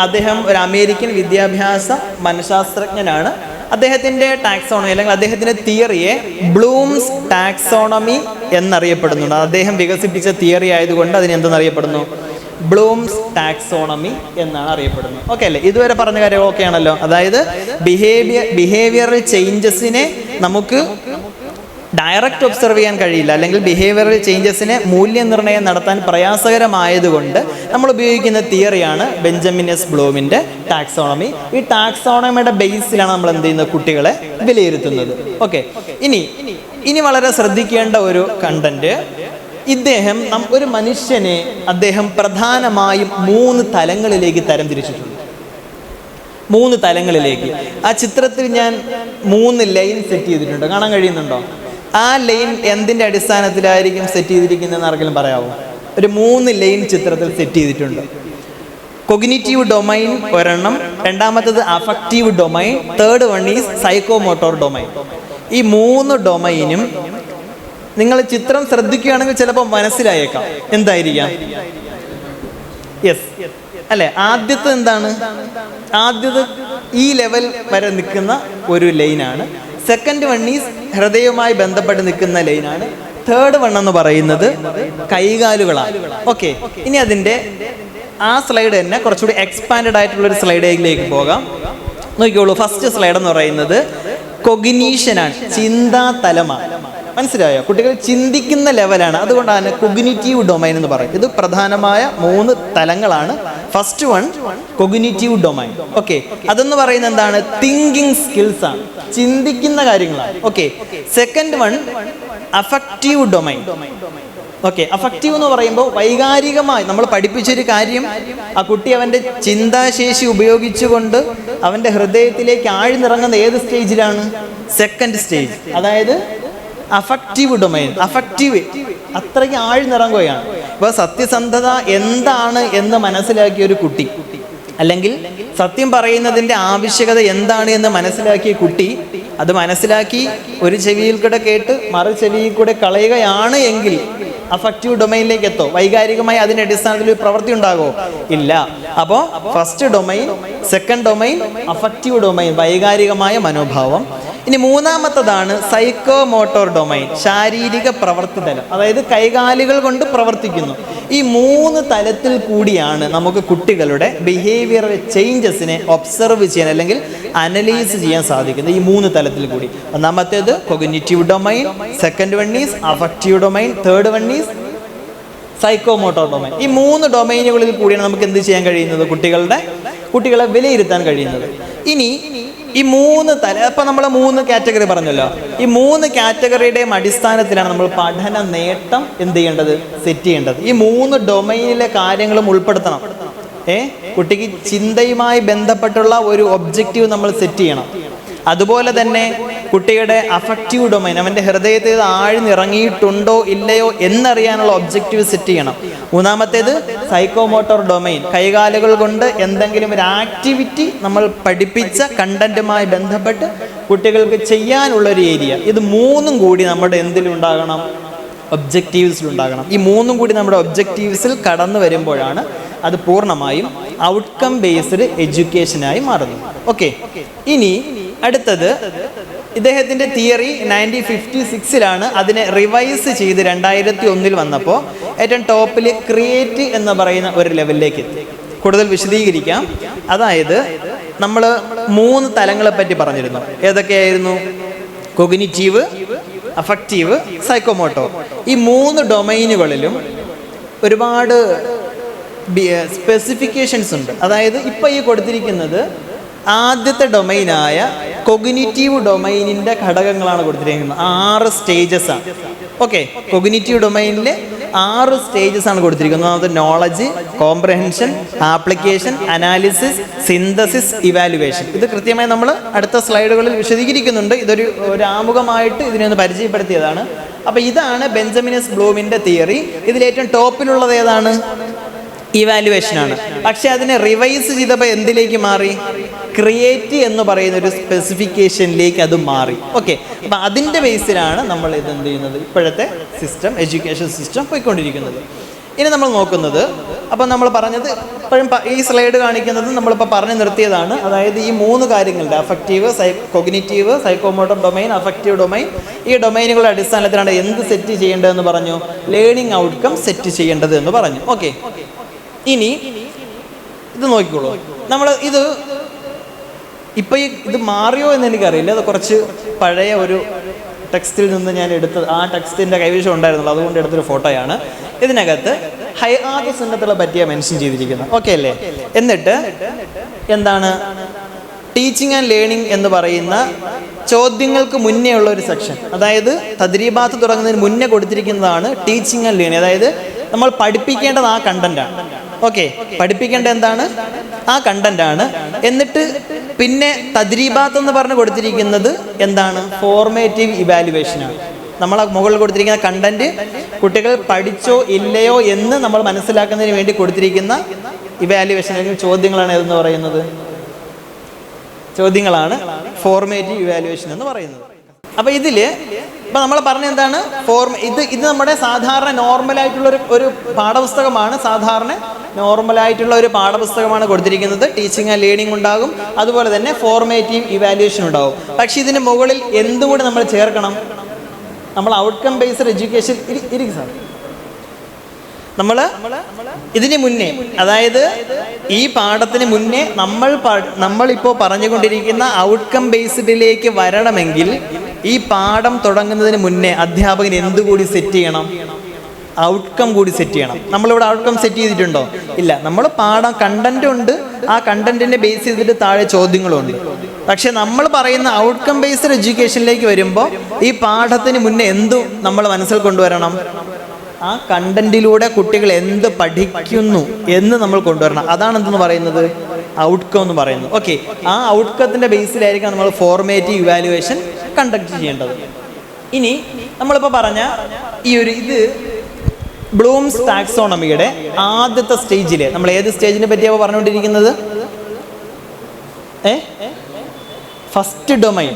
അദ്ദേഹം ഒരു അമേരിക്കൻ വിദ്യാഭ്യാസ മനഃശാസ്ത്രജ്ഞനാണ്. അദ്ദേഹത്തിൻ്റെ ടാക്സോണമി അല്ലെങ്കിൽ അദ്ദേഹത്തിൻ്റെ തിയറിയെ ബ്ലൂംസ് ടാക്സോണമി എന്നറിയപ്പെടുന്നുണ്ട്. അദ്ദേഹം വികസിപ്പിച്ച തിയറി ആയതുകൊണ്ട് അതിന് എന്തെന്നറിയപ്പെടുന്നു, ബ്ലൂംസ് ടാക്സോണമി എന്നാണ് അറിയപ്പെടുന്നത്. ഓക്കെ അല്ലേ? ഇതുവരെ പറഞ്ഞ കാര്യങ്ങൾ ഓക്കെ ആണല്ലോ. അതായത് ബിഹേവിയറൽ ചേഞ്ചസിനെ നമുക്ക് ഡയറക്റ്റ് ഒബ്സർവ് ചെയ്യാൻ കഴിയില്ല, അല്ലെങ്കിൽ ബിഹേവിയറൽ ചേഞ്ചസിനെ മൂല്യനിർണ്ണയം നടത്താൻ പ്രയാസകരമായതുകൊണ്ട് നമ്മൾ ഉപയോഗിക്കുന്ന തിയറിയാണ് ബെഞ്ചമിൻ എസ് ബ്ലൂമിൻ്റെ ടാക്സോണമി. ഈ ടാക്സോണമിയുടെ ബേസിലാണ് നമ്മൾ എന്ത് ചെയ്യുന്നത്, കുട്ടികളെ വിലയിരുത്തുന്നത്. ഓക്കെ, ഇനി വളരെ ശ്രദ്ധിക്കേണ്ട ഒരു കണ്ടന്റ്, ഇദ്ദേഹം ഒരു മനുഷ്യനെ അദ്ദേഹം പ്രധാനമായും 3 തലങ്ങളിലേക്ക് തരംതിരിച്ചിട്ടുണ്ട്. 3 തലങ്ങളിലേക്ക്. ആ ചിത്രത്തിൽ ഞാൻ 3 ലൈൻ സെറ്റ് ചെയ്തിട്ടുണ്ട്. കാണാൻ കഴിയുന്നുണ്ടോ? ആ ലൈൻ എന്തിൻ്റെ അടിസ്ഥാനത്തിലായിരിക്കും സെറ്റ് ചെയ്തിരിക്കുന്നതെന്ന് ആർക്കെങ്കിലും പറയാമോ? ഒരു 3 ലൈൻ ചിത്രത്തിൽ സെറ്റ് ചെയ്തിട്ടുണ്ട്. കൊഗ്നിറ്റീവ് ഡൊമൈൻ ഒരെണ്ണം, രണ്ടാമത്തത് affective domain, third one is psychomotor domain. ഈ 3 ഡൊമൈനും നിങ്ങൾ ചിത്രം ശ്രദ്ധിക്കുകയാണെങ്കിൽ ചിലപ്പോൾ മനസ്സിലായേക്കാം എന്തായിരിക്കാം. യെസ് അല്ലെ? ആദ്യത്തെ എന്താണ്? ആദ്യത്തെ ഈ ലെവൽ വരെ നിൽക്കുന്ന ഒരു ലൈനാണ്. സെക്കൻഡ് വൺ ഈസ് ഹൃദയവുമായി ബന്ധപ്പെട്ട് നിൽക്കുന്ന ലൈനാണ്. തേർഡ് വൺ എന്ന് പറയുന്നത് കൈകാലുകളാണ്. ഓക്കെ, ഇനി അതിൻ്റെ ആ സ്ലൈഡ് തന്നെ കുറച്ചുകൂടി എക്സ്പാൻഡ് ആയിട്ടുള്ളൊരു സ്ലൈഡിലേക്ക് പോകാം. നോക്കിക്കോളൂ, ഫസ്റ്റ് സ്ലൈഡ് എന്ന് പറയുന്നത് കൊഗ്നീഷനാണ്, ചിന്താതലമാണ്. മനസ്സിലായോ? കുട്ടികൾ ചിന്തിക്കുന്ന ലെവലാണ്. അതുകൊണ്ടാണ് കൊഗ്നിറ്റീവ് ഡൊമൈൻ എന്ന് പറയും. ഇത് പ്രധാനമായ 3 തലങ്ങളാണ്. First one cognitive domain. Okay, അതെന്ന് പറയുന്നത് എന്താണ്? തിങ്കിങ് സ്കിൽസ് ആണ്, ചിന്തിക്കുന്ന കാര്യങ്ങളാണ്. Okay, second one affective domain. Okay, affective എന്ന് പറയുമ്പോൾ വൈകാരികമായി നമ്മൾ പഠിപ്പിച്ചൊരു കാര്യം ആ കുട്ടി അവൻ്റെ ചിന്താശേഷി ഉപയോഗിച്ചുകൊണ്ട് അവൻ്റെ ഹൃദയത്തിലേക്ക് ആഴ്ന്നിറങ്ങുന്ന ഏത് സ്റ്റേജിലാണ്? Second stage. അതായത് അഫക്റ്റീവ് ഡൊമൈൻ, അഫക്റ്റീവ് അത്രയ്ക്ക് ആഴ്ന്നിറങ്ങുകയാണ്. ഇപ്പോൾ സത്യസന്ധത എന്താണ് എന്ന് മനസ്സിലാക്കിയ ഒരു കുട്ടി, അല്ലെങ്കിൽ സത്യം പറയുന്നതിൻ്റെ ആവശ്യകത എന്താണ് എന്ന് മനസ്സിലാക്കിയ കുട്ടി അത് മനസ്സിലാക്കി ഒരു ചെവിയിൽ കൂടെ കേട്ട് മറു ചെവിയിൽ കൂടെ കളയുകയാണ് എങ്കിൽ അഫക്റ്റീവ് ഡൊമൈനിലേക്ക് എത്തോ? വൈകാരികമായി അതിൻ്റെ അടിസ്ഥാനത്തിൽ ഒരു പ്രവൃത്തി ഉണ്ടാകുമോ? ഇല്ല. അപ്പോൾ first domain, second domain affective domain, വൈകാരികമായ മനോഭാവം. ഇനി മൂന്നാമത്തതാണ് സൈക്കോമോട്ടോർ ഡൊമൈൻ, ശാരീരിക പ്രവൃത്തി തലം. അതായത് കൈകാലുകൾ കൊണ്ട് പ്രവർത്തിക്കുന്നു. ഈ 3 തലത്തിൽ കൂടിയാണ് നമുക്ക് കുട്ടികളുടെ ബിഹേവിയറൽ ചേഞ്ചസിനെ ഒബ്സർവ് ചെയ്യാൻ അല്ലെങ്കിൽ അനലൈസ് ചെയ്യാൻ സാധിക്കുന്നത്. ഈ 3 തലത്തിൽ കൂടി. ഒന്നാമത്തേത് cognitive domain, second one is affective domain, third one is psychomotor domain. ഈ 3 ഡൊമൈനുകളിൽ കൂടിയാണ് നമുക്ക് എന്ത് ചെയ്യാൻ കഴിയുന്നത്? കുട്ടികളെ വിലയിരുത്താൻ കഴിയുന്നത്. ഇനി ഈ 3 തല, അപ്പം നമ്മൾ 3 കാറ്റഗറി പറഞ്ഞല്ലോ. ഈ 3 കാറ്റഗറിയുടെയും അടിസ്ഥാനത്തിലാണ് നമ്മൾ പഠന നേട്ടം എന്ത് ചെയ്യേണ്ടത്? സെറ്റ് ചെയ്യേണ്ടത്. ഈ 3 ഡൊമൈനിലെ കാര്യങ്ങളും ഉൾപ്പെടുത്തണം. കുട്ടിക്ക് ചിന്തയുമായി ബന്ധപ്പെട്ടുള്ള ഒരു ഒബ്ജക്റ്റീവ് നമ്മൾ സെറ്റ് ചെയ്യണം. അതുപോലെ തന്നെ കുട്ടിയുടെ അഫക്റ്റീവ് ഡൊമൈൻ, അവൻ്റെ ഹൃദയത്തിൽ ആഴ്ന്നിറങ്ങിയിട്ടുണ്ടോ ഇല്ലയോ എന്നറിയാനുള്ള ഒബ്ജക്റ്റീവ് സെറ്റ് ചെയ്യണം. മൂന്നാമത്തേത് സൈക്കോമോട്ടോർ ഡൊമൈൻ, കൈകാലുകൾ കൊണ്ട് എന്തെങ്കിലും ഒരു ആക്ടിവിറ്റി നമ്മൾ പഠിപ്പിച്ച കണ്ടന്റുമായി ബന്ധപ്പെട്ട് കുട്ടികൾക്ക് ചെയ്യാനുള്ളൊരു ഏരിയ. ഇത് 3 കൂടി നമ്മുടെ എന്തിലുണ്ടാകണം? ഒബ്ജക്റ്റീവ്സിലുണ്ടാകണം. ഈ 3 കൂടി നമ്മുടെ ഒബ്ജക്റ്റീവ്സിൽ കടന്നു വരുമ്പോഴാണ് അത് പൂർണ്ണമായും ഔട്ട്കം ബേസ്ഡ് എഡ്യൂക്കേഷനായി മാറുന്നു. ഓക്കെ, ഇനി അടുത്തത് ഇദ്ദേഹത്തിൻ്റെ തിയറി 1956 അതിനെ റിവൈസ് ചെയ്ത് 2001 വന്നപ്പോൾ ഏറ്റവും ടോപ്പിൽ ക്രിയേറ്റ് എന്ന് പറയുന്ന ഒരു ലെവലിലേക്ക് എത്തി. കൂടുതൽ വിശദീകരിക്കാം. അതായത് നമ്മൾ 3 തലങ്ങളെ പറ്റി പറഞ്ഞിരുന്നു. ഏതൊക്കെയായിരുന്നു? Cognitive, affective, psychomotor. ഈ 3 ഡൊമൈനുകളിലും ഒരുപാട് സ്പെസിഫിക്കേഷൻസ് ഉണ്ട്. അതായത് ഇപ്പം ഈ കൊടുത്തിരിക്കുന്നത് ആദ്യത്തെ ഡൊമൈനായ കൊഗ്നിറ്റീവ് ഡൊമൈനിൻ്റെ ഘടകങ്ങളാണ് കൊടുത്തിരിക്കുന്നത്. 6 സ്റ്റേജസ് ആണ്. ഓക്കെ, കൊഗ്നിറ്റീവ് ഡൊമൈനിൽ 6 സ്റ്റേജസ് ആണ് കൊടുത്തിരിക്കുന്നത്. അത് knowledge, comprehension, application, analysis, synthesis, evaluation. ഇത് കൃത്യമായി നമ്മൾ അടുത്ത സ്ലൈഡുകളിൽ വിശദീകരിക്കുന്നുണ്ട്. ഇതൊരു ആമുഖമായിട്ട് ഇതിനെ ഒന്ന് പരിചയപ്പെടുത്തിയതാണ്. അപ്പോൾ ഇതാണ് ബെഞ്ചമിനസ് ബ്ലൂമിൻ്റെ തിയറി. ഇതിലേറ്റവും ടോപ്പിലുള്ളത് ഏതാണ്? ഇവാലുവേഷൻ ആണ്. പക്ഷെ അതിനെ റിവൈസ് ചെയ്തപ്പോൾ എന്തിലേക്ക് മാറി? ക്രിയേറ്റ് എന്ന് പറയുന്ന ഒരു സ്പെസിഫിക്കേഷനിലേക്ക് അത് മാറി. ഓക്കെ, അപ്പം അതിൻ്റെ ബേസിലാണ് നമ്മൾ ഇത് എന്ത് ചെയ്യുന്നത്, ഇപ്പോഴത്തെ സിസ്റ്റം, എഡ്യൂക്കേഷൻ സിസ്റ്റം പോയിക്കൊണ്ടിരിക്കുന്നത്. ഇനി നമ്മൾ നോക്കുന്നത്, അപ്പം നമ്മൾ പറഞ്ഞത് ഇപ്പോഴും ഈ സ്ലൈഡ് കാണിക്കുന്നത് നമ്മളിപ്പോൾ പറഞ്ഞു നിർത്തിയതാണ്. അതായത് ഈ 3 കാര്യങ്ങളുടെ affective, cognitive, psychomotor domain, affective domain, ഈ ഡൊമൈനുകളുടെ അടിസ്ഥാനത്തിലാണ് എന്ത് സെറ്റ് ചെയ്യേണ്ടതെന്ന് പറഞ്ഞു, ലേണിംഗ് ഔട്ട്കം സെറ്റ് ചെയ്യേണ്ടത് എന്ന് പറഞ്ഞു. ഓക്കെ, ഇനി ഇത് നോക്കിക്കോളൂ. നമ്മൾ ഇപ്പോൾ ഇത് മാറിയോ എന്ന് എനിക്കറിയില്ല. അത് കുറച്ച് പഴയ ഒരു ടെക്സ്റ്റിൽ നിന്ന് ഞാൻ എടുത്തത്, ആ ടെക്സ്റ്റിൻ്റെ കൈവശം ഉണ്ടായിരുന്നുള്ളൂ, അതുകൊണ്ട് എടുത്തൊരു ഫോട്ടോയാണ്. ഇതിനകത്ത് ഹൈആത്ത് സുന്നത്തുകളെ പറ്റിയാണ് മെൻഷൻ ചെയ്തിരിക്കുന്നത്. ഓക്കെ അല്ലേ? എന്നിട്ട് എന്താണ് ടീച്ചിങ് ആൻഡ് ലേണിംഗ് എന്ന് പറയുന്ന ചോദ്യങ്ങൾക്ക് മുന്നേ ഉള്ള ഒരു സെക്ഷൻ, അതായത് തദ്രീബാത്ത് തുടങ്ങുന്നതിന് മുന്നേ കൊടുത്തിരിക്കുന്നതാണ് ടീച്ചിങ് ആൻഡ് ലേണിംഗ്. അതായത് നമ്മൾ പഠിപ്പിക്കേണ്ടത് ആ കണ്ടന്റാണ്. ഓക്കെ, പഠിപ്പിക്കേണ്ട എന്താണ്? ആ കണ്ടന്റാണ്. എന്നിട്ട് പിന്നെ തദ്രീബാത്ത് എന്ന് പറഞ്ഞ് കൊടുത്തിരിക്കുന്നത് എന്താണ്? ഫോർമേറ്റീവ് ഇവാലുവേഷനാണ്. നമ്മൾ മുകളിൽ കൊടുത്തിരിക്കുന്ന കണ്ടന്റ് കുട്ടികൾ പഠിച്ചോ ഇല്ലയോ എന്ന് നമ്മൾ മനസ്സിലാക്കുന്നതിന് വേണ്ടി കൊടുത്തിരിക്കുന്ന ഇവാലുവേഷൻ അല്ലെങ്കിൽ ചോദ്യങ്ങളാണ് ഏതെന്ന് പറയുന്നത്. ചോദ്യങ്ങളാണ് ഫോർമേറ്റീവ് ഇവാലുവേഷൻ എന്ന് പറയുന്നത്. അപ്പോൾ ഇപ്പം നമ്മൾ പറഞ്ഞ എന്താണ്? ഇത് നമ്മുടെ സാധാരണ നോർമലായിട്ടുള്ള ഒരു പാഠപുസ്തകമാണ്. സാധാരണ നോർമലായിട്ടുള്ള ഒരു പാഠപുസ്തകമാണ് കൊടുത്തിരിക്കുന്നത്. ടീച്ചിങ് ആൻഡ് ലേണിംഗ് ഉണ്ടാകും, അതുപോലെ തന്നെ ഫോർമേറ്റീവ് ഇവാലുവേഷൻ ഉണ്ടാകും. പക്ഷെ ഇതിന് മുകളിൽ എന്തുകൂടി നമ്മൾ ചേർക്കണം? നമ്മൾ ഔട്ട്കം ബേസ്ഡ് എഡ്യൂക്കേഷൻ ഇതിന് മുന്നേ, അതായത് ഈ പാഠത്തിന് മുന്നേ നമ്മളിപ്പോൾ പറഞ്ഞുകൊണ്ടിരിക്കുന്ന ഔട്ട്കം ബേസ്ഡിലേക്ക് വരണമെങ്കിൽ ഈ പാഠം തുടങ്ങുന്നതിന് മുന്നേ അധ്യാപകൻ എന്തുകൂടി സെറ്റ് ചെയ്യണം? ഔട്ട്കം കൂടി സെറ്റ് ചെയ്യണം. നമ്മളിവിടെ ഔട്ട്കം സെറ്റ് ചെയ്തിട്ടുണ്ടോ? ഇല്ല. നമ്മൾ പാഠം കണ്ടന്റ് ഉണ്ട്, ആ കണ്ടന്റിനെ ബേസ് ചെയ്തിട്ട് താഴെ ചോദ്യങ്ങളുണ്ട്. പക്ഷെ നമ്മൾ പറയുന്ന ഔട്ട്കം ബേസ്ഡ് എഡ്യൂക്കേഷനിലേക്ക് വരുമ്പോൾ ഈ പാഠത്തിന് മുന്നേ എന്തു നമ്മൾ മനസ്സിൽ കൊണ്ടുവരണം? ആ കണ്ടന്റിലൂടെ കുട്ടികൾ എന്ത് പഠിക്കുന്നു എന്ന് നമ്മൾ കൊണ്ടുവരണം. അതാണ് എന്തെന്ന് പറയുന്നത്? ഔട്ട്കം എന്ന് പറയുന്നത്. ഓക്കെ, ആ ഔട്ട്കത്തിൻ്റെ ബേസിലായിരിക്കും നമ്മൾ ഫോർമേറ്റീവ് ഇവാലുവേഷൻ കണ്ടക്ട് ചെയ്യേണ്ടത്. ഇനി നമ്മളിപ്പോൾ പറഞ്ഞ ഇത് ബ്ലൂംസ് ടാക്സോണമിയുടെ ആദ്യത്തെ സ്റ്റേജിൽ നമ്മൾ ഏത് സ്റ്റേജിനെ പറ്റിയാണ് പറഞ്ഞുകൊണ്ടിരിക്കുന്നത്? ഫസ്റ്റ് ഡൊമൈൻ,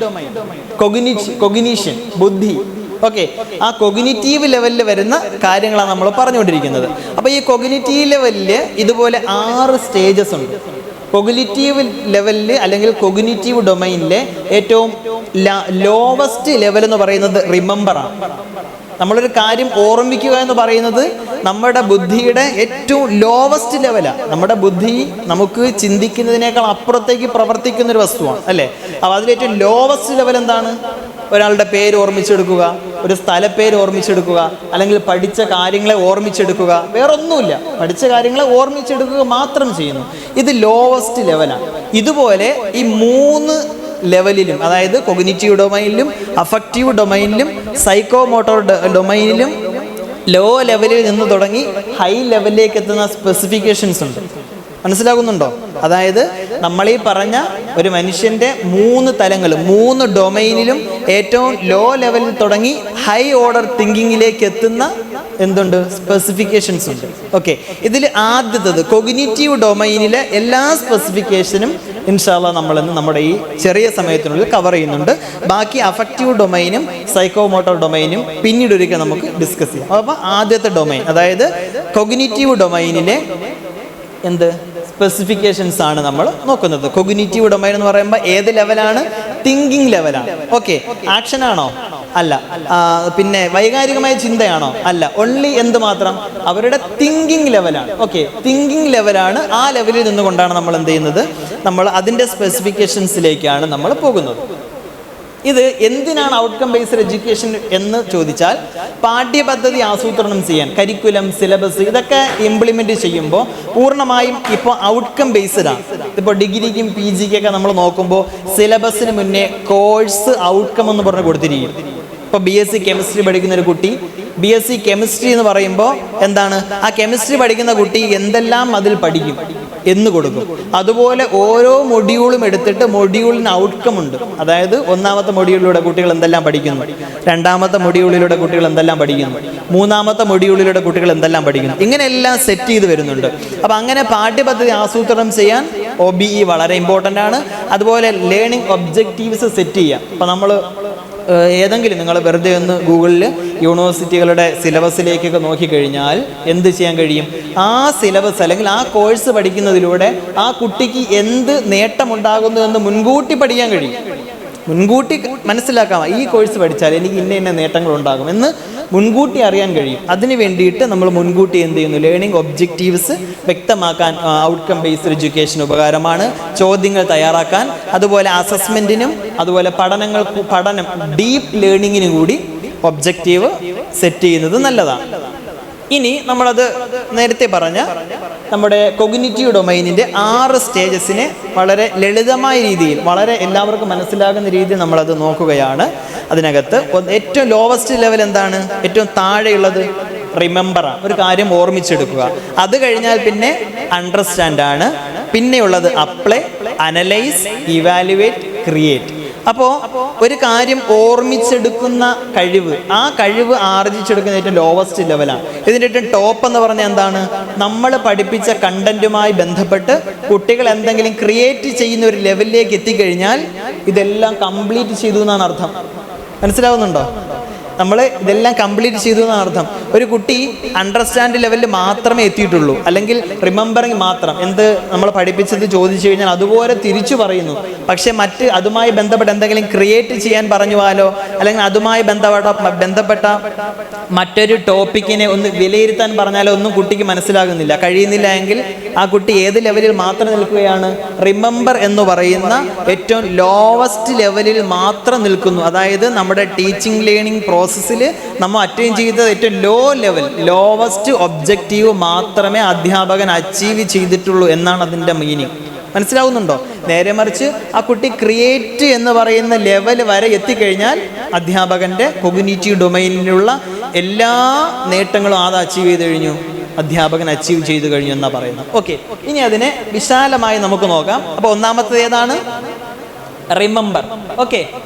കൊഗ്നിഷൻ, ബുദ്ധി. ഓക്കെ, ആ കൊഗ്നിറ്റീവ് ലെവലിൽ വരുന്ന കാര്യങ്ങളാണ് നമ്മൾ പറഞ്ഞുകൊണ്ടിരിക്കുന്നത്. അപ്പോൾ ഈ കൊഗ്നിറ്റീവ് ലെവലിൽ ഇതുപോലെ 6 സ്റ്റേജസ് ഉണ്ട്. കൊഗ്നിറ്റീവ് ലെവലിൽ അല്ലെങ്കിൽ കൊഗ്നിറ്റീവ് ഡൊമൈനിലെ ഏറ്റവും ലോവസ്റ്റ് ലെവൽ എന്ന് പറയുന്നത് റിമെമ്പറാണ്. നമ്മളൊരു കാര്യം ഓർമ്മിക്കുക എന്ന് പറയുന്നത് നമ്മുടെ ബുദ്ധിയുടെ ഏറ്റവും ലോവസ്റ്റ് ലെവലാണ്. നമ്മുടെ ബുദ്ധി നമുക്ക് ചിന്തിക്കുന്നതിനേക്കാൾ അപ്പുറത്തേക്ക് പ്രവർത്തിക്കുന്ന ഒരു വസ്തുവാണ്, അല്ലേ? അപ്പോൾ അതിലേറ്റവും ലോവസ്റ്റ് ലെവൽ എന്താണ്? ഒരാളുടെ പേര് ഓർമ്മിച്ചെടുക്കുക, ഒരു സ്ഥലപ്പേര് ഓർമ്മിച്ചെടുക്കുക, അല്ലെങ്കിൽ പഠിച്ച കാര്യങ്ങളെ ഓർമ്മിച്ചെടുക്കുക. വേറൊന്നുമില്ല, പഠിച്ച കാര്യങ്ങളെ ഓർമ്മിച്ചെടുക്കുക മാത്രം ചെയ്യുന്നു. ഇത് ലോവസ്റ്റ് ലെവലാണ്. ഇതുപോലെ ഈ 3 ലെവലിലും, അതായത് കൊഗ്നിറ്റീവ് ഡൊമൈനിലും, അഫക്റ്റീവ് ഡൊമൈനിലും, സൈക്കോമോട്ടോർ ഡൊമൈനിലും ലോ ലെവലിൽ നിന്ന് തുടങ്ങി ഹൈ ലെവലിലേക്ക് എത്തുന്ന സ്പെസിഫിക്കേഷൻസ് ഉണ്ട്. മനസ്സിലാകുന്നുണ്ടോ? അതായത് നമ്മൾ ഈ പറഞ്ഞ ഒരു മനുഷ്യൻ്റെ 3 തലങ്ങൾ, 3 ഡൊമൈനിലും ഏറ്റവും ലോ ലെവലിൽ തുടങ്ങി ഹൈ ഓർഡർ തിങ്കിങ്ങിലേക്ക് എത്തുന്ന എന്തുണ്ട്? സ്പെസിഫിക്കേഷൻസ് ഉണ്ട്. ഓക്കെ, ഇതിൽ ആദ്യത്തത് കൊഗ്നിറ്റീവ് ഡൊമൈനിലെ എല്ലാ സ്പെസിഫിക്കേഷനും ഇൻഷാ അല്ലാഹ് നമ്മളിന്ന് നമ്മുടെ ഈ ചെറിയ സമയത്തിനുള്ളിൽ കവർ ചെയ്യുന്നുണ്ട്. ബാക്കി അഫക്റ്റീവ് ഡൊമൈനും സൈക്കോമോട്ടോർ ഡൊമൈനും പിന്നീട് ഒരിക്കൽ നമുക്ക് ഡിസ്കസ് ചെയ്യാം. അപ്പോൾ ആദ്യത്തെ ഡൊമൈൻ, അതായത് കൊഗ്നിറ്റീവ് ഡൊമൈനിലെ സ്പെസിഫിക്കേഷൻസ് ആണ് നമ്മൾ നോക്കുന്നത്. കൊഗ്നിറ്റീവ് ഡൊമൈൻ എന്ന് പറയുമ്പോൾ ഏത് ലെവലാണ്? തിങ്കിങ് ലെവലാണ്. ഓക്കെ, ആക്ഷൻ ആണോ? അല്ല. പിന്നെ വൈകാരികമായ ചിന്തയാണോ? അല്ല. ഓൺലി എന്ത് മാത്രം? അവരുടെ തിങ്കിങ് ലെവലാണ്. ഓക്കെ, തിങ്കിങ് ലെവലാണ്. ആ ലെവലിൽ നിന്നുകൊണ്ടാണ് നമ്മൾ എന്ത് ചെയ്യുന്നത്? നമ്മൾ അതിൻ്റെ സ്പെസിഫിക്കേഷൻസിലേക്കാണ് നമ്മൾ പോകുന്നത്. ഇത് എന്തിനാണ് ഔട്ട്കം ബേസ്ഡ് എഡ്യൂക്കേഷൻ എന്ന് ചോദിച്ചാൽ, പാഠ്യപദ്ധതി ആസൂത്രണം ചെയ്യാൻ, കരിക്കുലം, സിലബസ് ഇതൊക്കെ ഇംപ്ലിമെൻറ്റ് ചെയ്യുമ്പോൾ പൂർണ്ണമായും ഇപ്പോൾ ഔട്ട്കം ബേസ്ഡ് ആണ്. ഇപ്പോൾ ഡിഗ്രിക്കും പി ജിക്കൊക്കെ നമ്മൾ നോക്കുമ്പോൾ സിലബസിന് മുന്നേ കോഴ്സ് ഔട്ട്കം എന്ന് പറഞ്ഞ് കൊടുത്തിരിക്കും. ഇപ്പോൾ BSc കെമിസ്ട്രി പഠിക്കുന്ന ഒരു കുട്ടി BSc കെമിസ്ട്രി എന്ന് പറയുമ്പോൾ എന്താണ്, ആ കെമിസ്ട്രി പഠിക്കുന്ന കുട്ടി എന്തെല്ലാം അതിൽ പഠിക്കും എന്ന് കൊടുക്കും. അതുപോലെ ഓരോ മൊഡ്യൂളും എടുത്തിട്ട് മൊഡ്യൂളിന് ഔട്ട്കം ഉണ്ട്. അതായത് ഒന്നാമത്തെ മൊഡ്യൂളിലൂടെ കുട്ടികൾ എന്തെല്ലാം പഠിക്കുന്നു, രണ്ടാമത്തെ മൊഡ്യൂളിലൂടെ കുട്ടികൾ എന്തെല്ലാം പഠിക്കുന്നു, മൂന്നാമത്തെ മൊഡ്യൂളിലൂടെ കുട്ടികൾ എന്തെല്ലാം പഠിക്കുന്നു, ഇങ്ങനെയെല്ലാം സെറ്റ് ചെയ്ത് വരുന്നുണ്ട്. അപ്പം അങ്ങനെ പാഠ്യപദ്ധതി ആസൂത്രണം ചെയ്യാൻ OBE വളരെ ഇമ്പോർട്ടൻ്റ് ആണ്. അതുപോലെ ലേണിംഗ് ഒബ്ജക്റ്റീവ്സ് സെറ്റ് ചെയ്യാം. അപ്പം നമ്മൾ ഏതെങ്കിലും നിങ്ങൾ വെറുതെ ഒന്ന് ഗൂഗിളിൽ യൂണിവേഴ്സിറ്റികളുടെ സിലബസിലേക്കൊക്കെ നോക്കിക്കഴിഞ്ഞാൽ എന്ത് ചെയ്യാൻ കഴിയും, ആ സിലബസ് അല്ലെങ്കിൽ ആ കോഴ്സ് പഠിക്കുന്നതിലൂടെ ആ കുട്ടിക്ക് എന്ത് നേട്ടമുണ്ടാകുന്നു എന്ന് മുൻകൂട്ടി പഠിക്കാൻ കഴിയും. മുൻകൂട്ടി മനസ്സിലാക്കാം, ഈ കോഴ്സ് പഠിച്ചാൽ എനിക്ക് ഇന്ന ഇന്ന നേട്ടങ്ങൾ ഉണ്ടാകും എന്ന് മുൻകൂട്ടി അറിയാൻ കഴിയും. അതിന് വേണ്ടിയിട്ട് നമ്മൾ മുൻകൂട്ടി എന്ത് ചെയ്യുന്നു, ലേണിംഗ് ഒബ്ജക്റ്റീവ്സ് വ്യക്തമാക്കാൻ ഔട്ട്കം ബേസ്ഡ് എഡ്യൂക്കേഷൻ ഉപകാരമാണ്. ചോദ്യങ്ങൾ തയ്യാറാക്കാൻ, അതുപോലെ അസസ്മെൻറ്റിനും അതുപോലെ പഠനം ഡീപ്പ് ലേണിങ്ങിനും കൂടി ഒബ്ജക്റ്റീവ് സെറ്റ് ചെയ്യുന്നത് നല്ലതാണ്. ഇനി നമ്മളത് നേരത്തെ പറഞ്ഞ നമ്മുടെ കൊഗ്നിറ്റീവ് ഡൊമൈനിൻ്റെ 6 സ്റ്റേജസിനെ വളരെ ലളിതമായ രീതിയിൽ, വളരെ എല്ലാവർക്കും മനസ്സിലാകുന്ന രീതിയിൽ നമ്മളത് നോക്കുകയാണ്. അതിനകത്ത് ഏറ്റവും ലോവസ്റ്റ് ലെവൽ എന്താണ്, ഏറ്റവും താഴെയുള്ളത് റിമെമ്പറാണ്, ഒരു കാര്യം ഓർമ്മിച്ചെടുക്കുക. അത് കഴിഞ്ഞാൽ പിന്നെ അണ്ടർസ്റ്റാൻഡ് ആണ്. പിന്നെയുള്ളത് അപ്ലൈ, അനലൈസ്, ഇവാലുവേറ്റ്, ക്രിയേറ്റ്. അപ്പോൾ ഒരു കാര്യം ഓർമ്മിച്ചെടുക്കുന്ന കഴിവ്, ആ കഴിവ് ആർജിച്ചെടുക്കുന്ന ഏറ്റവും ലോവസ്റ്റ് ലെവലാണ്. ഇതിൻ്റെ ഏറ്റവും ടോപ്പ് എന്ന് പറഞ്ഞാൽ എന്താണ്, നമ്മൾ പഠിപ്പിച്ച കണ്ടന്റുമായി ബന്ധപ്പെട്ട് കുട്ടികൾ എന്തെങ്കിലും ക്രിയേറ്റ് ചെയ്യുന്ന ഒരു ലെവലിലേക്ക് എത്തിക്കഴിഞ്ഞാൽ ഇതെല്ലാം കംപ്ലീറ്റ് ചെയ്തു എന്നാണ് അർത്ഥം. മനസ്സിലാവുന്നുണ്ടോ? നമ്മൾ ഇതെല്ലാം കംപ്ലീറ്റ് ചെയ്തു എന്നാണ് അർത്ഥം. ഒരു കുട്ടി അണ്ടർസ്റ്റാൻഡ് ലെവലിൽ മാത്രമേ എത്തിയിട്ടുള്ളൂ, അല്ലെങ്കിൽ റിമെമ്പറിങ് മാത്രം, എന്ത് നമ്മൾ പഠിപ്പിച്ചത് ചോദിച്ചു കഴിഞ്ഞാൽ അതുപോലെ തിരിച്ചു പറയുന്നു, പക്ഷെ മറ്റ് അതുമായി ബന്ധപ്പെട്ട് എന്തെങ്കിലും ക്രിയേറ്റ് ചെയ്യാൻ പറഞ്ഞുവാലോ അല്ലെങ്കിൽ അതുമായി ബന്ധപ്പെട്ട മറ്റൊരു ടോപ്പിക്കിനെ ഒന്ന് വിലയിരുത്താൻ പറഞ്ഞാലോ ഒന്നും കുട്ടിക്ക് മനസ്സിലാകുന്നില്ല, കഴിയുന്നില്ല എങ്കിൽ ആ കുട്ടി ഏത് ലെവലിൽ മാത്രം നിൽക്കുകയാണ്, റിമെമ്പർ എന്ന് പറയുന്ന ഏറ്റവും ലോവസ്റ്റ് ലെവലിൽ മാത്രം നിൽക്കുന്നു. അതായത് നമ്മുടെ ടീച്ചിങ് ലേണിംഗ് പ്രോസസ്സിൽ നമ്മൾ അറ്റൈൻ ചെയ്തത് ഏറ്റവും ലോ ലെവൽ, ലോവസ്റ്റ് ഒബ്ജക്റ്റീവ് മാത്രമേ അധ്യാപകൻ അച്ചീവ് ചെയ്തിട്ടുള്ളൂ എന്നാണ് അതിൻ്റെ മീനിങ്. മനസ്സിലാവുന്നുണ്ടോ? നേരെ മറിച്ച് ആ കുട്ടി ക്രിയേറ്റ് എന്ന് പറയുന്ന ലെവൽ വരെ എത്തിക്കഴിഞ്ഞാൽ അധ്യാപകൻ്റെ കൊഗ്നിറ്റീവ് ഡൊമൈനിലുള്ള എല്ലാ നേട്ടങ്ങളും അത് അച്ചീവ് ചെയ്ത് കഴിഞ്ഞു, അധ്യാപകൻ അച്ചീവ് ചെയ്തു കഴിഞ്ഞു എന്നാണ് പറയുന്നത്. ഓക്കെ, ഇനി അതിനെ വിശാലമായി നമുക്ക് നോക്കാം. അപ്പോൾ ഒന്നാമത്തേത് ഏതാണ്? റിമെമ്പർ. ഓക്കെ,